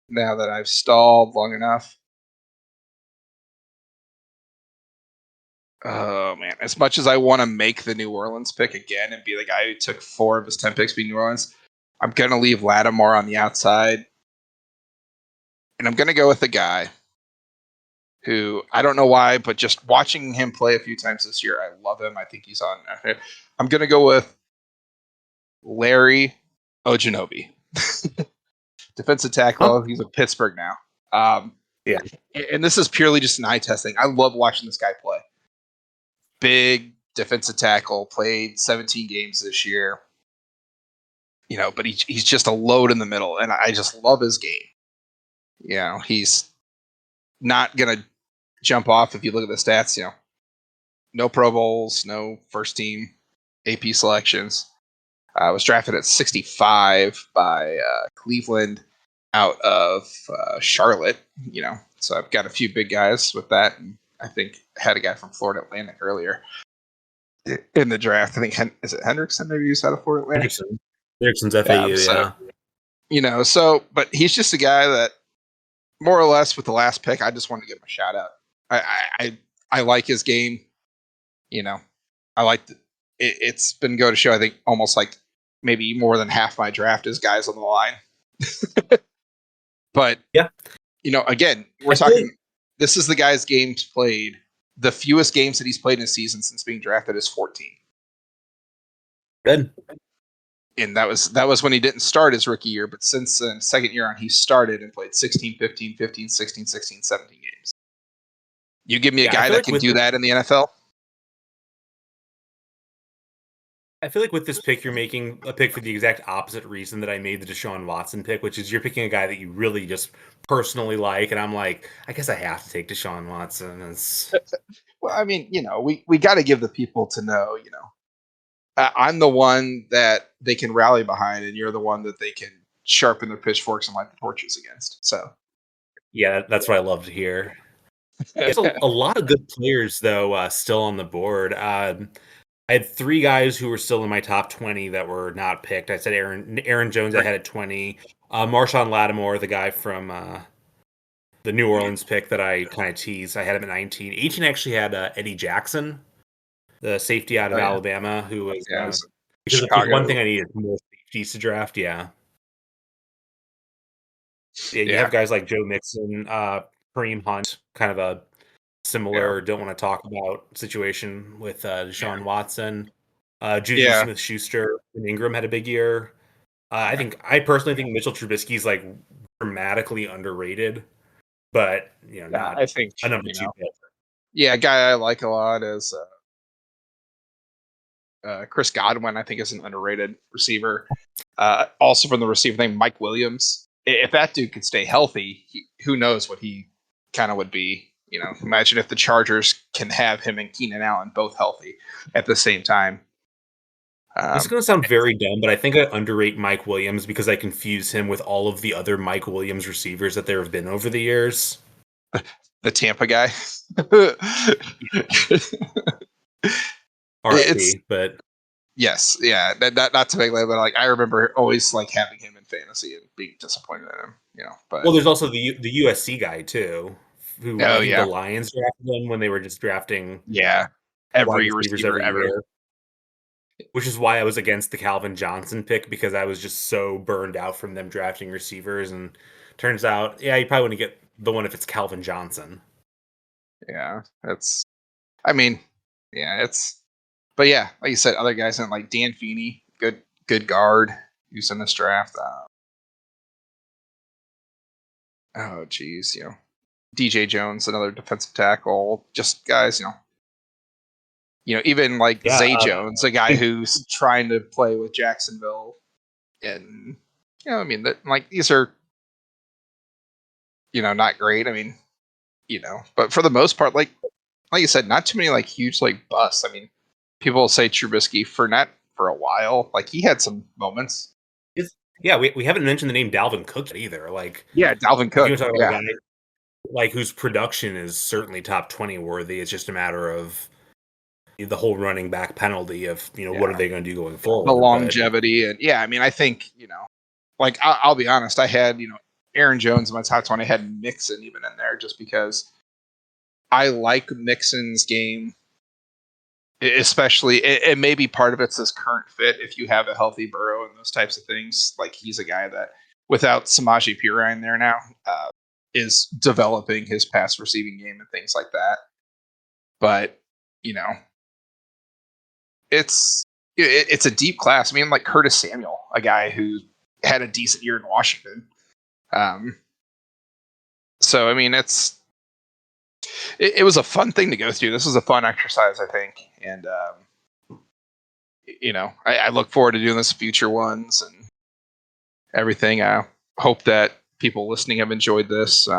Now that I've stalled long enough. Oh man! As much as I want to make the New Orleans pick again and be the guy who took 4 of his 10 picks being New Orleans, I'm gonna leave Lattimore on the outside, and I'm gonna go with the guy who I don't know why, but just watching him play a few times this year, I love him. I think he's on. I'm gonna go with Larry Ojanobi, defensive tackle. He's with Pittsburgh now. Yeah, and this is purely just an eye test thing. I love watching this guy play. Big defensive tackle, played 17 games this year. But he's just a load in the middle, and I just love his game. He's not gonna jump off if you look at the stats. No Pro Bowls, no first team AP selections. Was drafted at 65 by Cleveland out of Charlotte. So I've got a few big guys with that, and I think had a guy from Florida Atlantic earlier in the draft. I think is it Hendrickson maybe he's out of Florida Atlantic? Hendrickson's FAU, yeah. But he's just a guy that more or less with the last pick, I just wanted to give him a shout out. I like his game. I like it's been go to show. I think almost like maybe more than half my draft is guys on the line. But yeah, again, we're talking. This is the guy's games played. The fewest games that he's played in a season since being drafted is 14. Good. And that was when he didn't start his rookie year, but since second year on, he started and played 16, 15, 15, 16, 16, 17 games. You give me a guy that can do that in the NFL? I feel like with this pick, you're making a pick for the exact opposite reason that I made the Deshaun Watson pick, which is you're picking a guy that you really just personally like, and I'm like, I guess I have to take Deshaun Watson. Well, I mean, we got to give the people to know, I'm the one that they can rally behind, and you're the one that they can sharpen their pitchforks and light the torches against. So, yeah, that's what I love to hear. There's a lot of good players, though, still on the board. I had 3 guys who were still in my top 20 that were not picked. I said Aaron Jones I had at 20. Marshawn Lattimore, the guy from the New Orleans pick that I kind of teased, I had him at 19. 18 actually had Eddie Jackson, the safety out of Alabama, who was because the one thing I need is more safeties to draft. Yeah, you have guys like Joe Mixon, Kareem Hunt, kind of a similar don't want to talk about situation with Deshaun Watson. Juju Smith-Schuster and Ingram had a big year. I personally think Mitchell Trubisky is like dramatically underrated, but not I think a number 2 pick. Yeah, a guy I like a lot is Chris Godwin. I think is an underrated receiver. Also from the receiver thing, Mike Williams. If that dude could stay healthy, who knows what he kind of would be. Imagine if the Chargers can have him and Keenan Allen both healthy at the same time. This is going to sound very dumb, but I think I underrate Mike Williams because I confuse him with all of the other Mike Williams receivers that there have been over the years. The Tampa guy. RIP, but yes, yeah. Not to make light, but like I remember always like having him in fantasy and being disappointed in him. But there's also the USC guy too. Who the Lions drafted them when they were just drafting every receiver ever. Year. Which is why I was against the Calvin Johnson pick because I was just so burned out from them drafting receivers. And turns out, you probably wouldn't get the one if it's Calvin Johnson. Yeah, but yeah, like you said, other guys in like Dan Feeney, good guard who's in this draft. Oh geez, DJ Jones, another defensive tackle, just guys, even like Yeah, Zay Jones, a guy who's trying to play with Jacksonville, and like these are not great. I mean, but for the most part, like you said, not too many like huge like busts. I mean, people will say Trubisky for a while, like he had some moments. yeah, we haven't mentioned the name Dalvin Cook either. Like, Yeah, Dalvin if Cook. you talk about Yeah, a guy like whose production is certainly top 20 worthy, it's just a matter of the whole running back penalty of what are they going to do going the forward. longevity, and I mean, I think like I'll be honest, I had Aaron Jones in my top 20. I had Mixon even in there just because I like Mixon's game, especially, and maybe part of it's this current fit. If you have a healthy Burrow and those types of things, like he's a guy that, without Samaje Perine there now, is developing his pass receiving game and things like that. But it's a deep class. I mean, like Curtis Samuel, a guy who had a decent year in Washington. So I mean, it was a fun thing to go through. This was a fun exercise, I think, and I look forward to doing this future ones and everything. I hope that people listening have enjoyed this.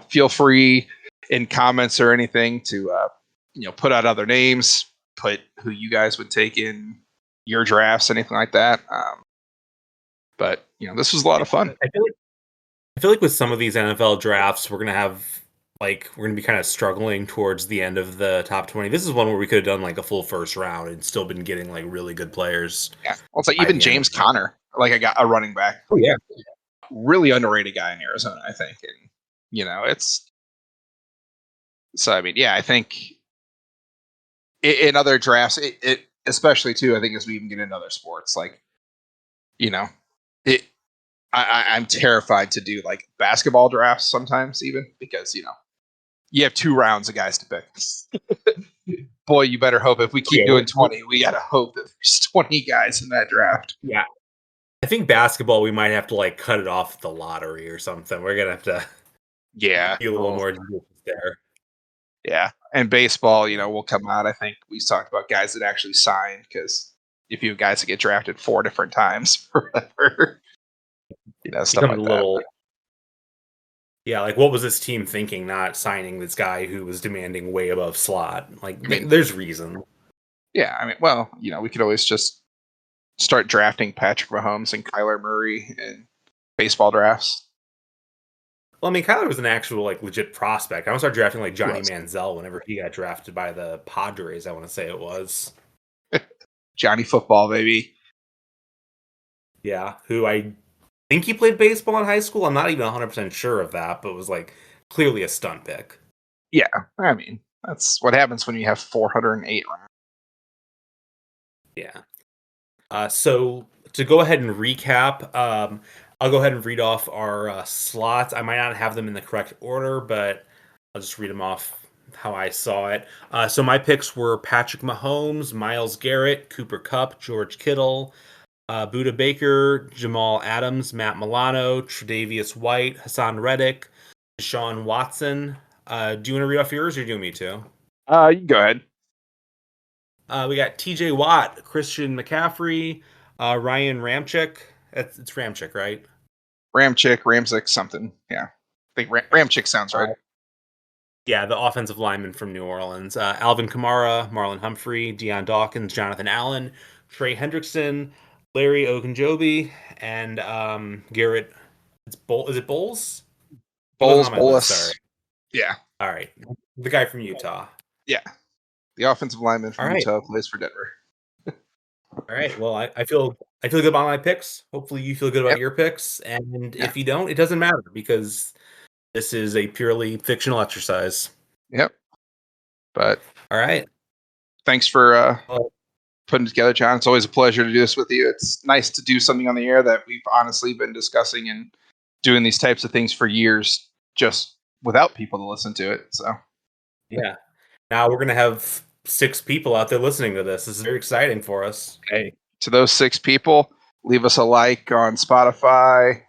Feel free in comments or anything to put out other names, put who you guys would take in your drafts, anything like that. But this was a lot of fun. I feel like with some of these NFL drafts, we're gonna be kind of struggling towards the end of the top 20. This is one where we could have done like a full first round and still been getting like really good players. Yeah, well, it's like even James Conner, like I got a running back. Oh yeah, really underrated guy in Arizona, I think, and it's so. I mean, yeah, I think in other drafts, it especially too. I think as we even get into other sports, like it. I'm terrified to do like basketball drafts sometimes, even because you have 2 rounds of guys to pick. Boy, you better hope if we keep doing 20, we gotta hope that there's 20 guys in that draft. Yeah, I think basketball we might have to like cut it off the lottery or something. We're gonna have to be a little more there. Yeah, and baseball, will come out. I think we talked about guys that actually signed because if you have guys that get drafted 4 different times or whatever, stuff like that. Yeah, like what was this team thinking not signing this guy who was demanding way above slot? Like, I mean, there's reason. Yeah, I mean, well, we could always just start drafting Patrick Mahomes and Kyler Murray in baseball drafts. Well, I mean, Kyler was an actual like legit prospect. I want to start drafting like Johnny Manziel whenever he got drafted by the Padres. I want to say it was Johnny Football, baby. Yeah, who I think he played baseball in high school. I'm not even 100% sure of that, but it was like clearly a stunt pick. Yeah, I mean, that's what happens when you have 408 rounds. Yeah. So to go ahead and recap, I'll go ahead and read off our slots. I might not have them in the correct order, but I'll just read them off how I saw it. So my picks were Patrick Mahomes, Myles Garrett, Cooper Kupp, George Kittle, Buda Baker, Jamal Adams, Matt Milano, Tre'Davious White, Hassan Reddick, Deshaun Watson. Do you want to read off yours, or do you want me to? You can go ahead. We got T.J. Watt, Christian McCaffrey, Ryan Ramczyk. It's Ramczyk, right? Ramczyk, something. Yeah, I think Ramczyk sounds right. Yeah, the offensive lineman from New Orleans. Alvin Kamara, Marlon Humphrey, Deion Dawkins, Jonathan Allen, Trey Hendrickson, Larry Ogunjobi, and Garrett. Is it Bowles? Bolus. Sorry. Yeah. All right. The guy from Utah. Yeah. The offensive lineman from Utah plays for Denver. All right. Well, I feel good about my picks. Hopefully you feel good about your picks. And if you don't, it doesn't matter because this is a purely fictional exercise. Yep. But all right. Thanks for putting it together, John. It's always a pleasure to do this with you. It's nice to do something on the air that we've honestly been discussing and doing these types of things for years just without people to listen to it. So Yeah. Now we're gonna have 6 people out there listening to this. This is very exciting for us. Hey, to those 6 people, leave us a like on Spotify.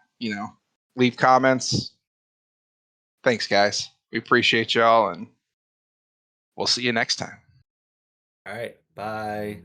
Leave comments. Thanks, guys. We appreciate y'all, and we'll see you next time. All right. Bye.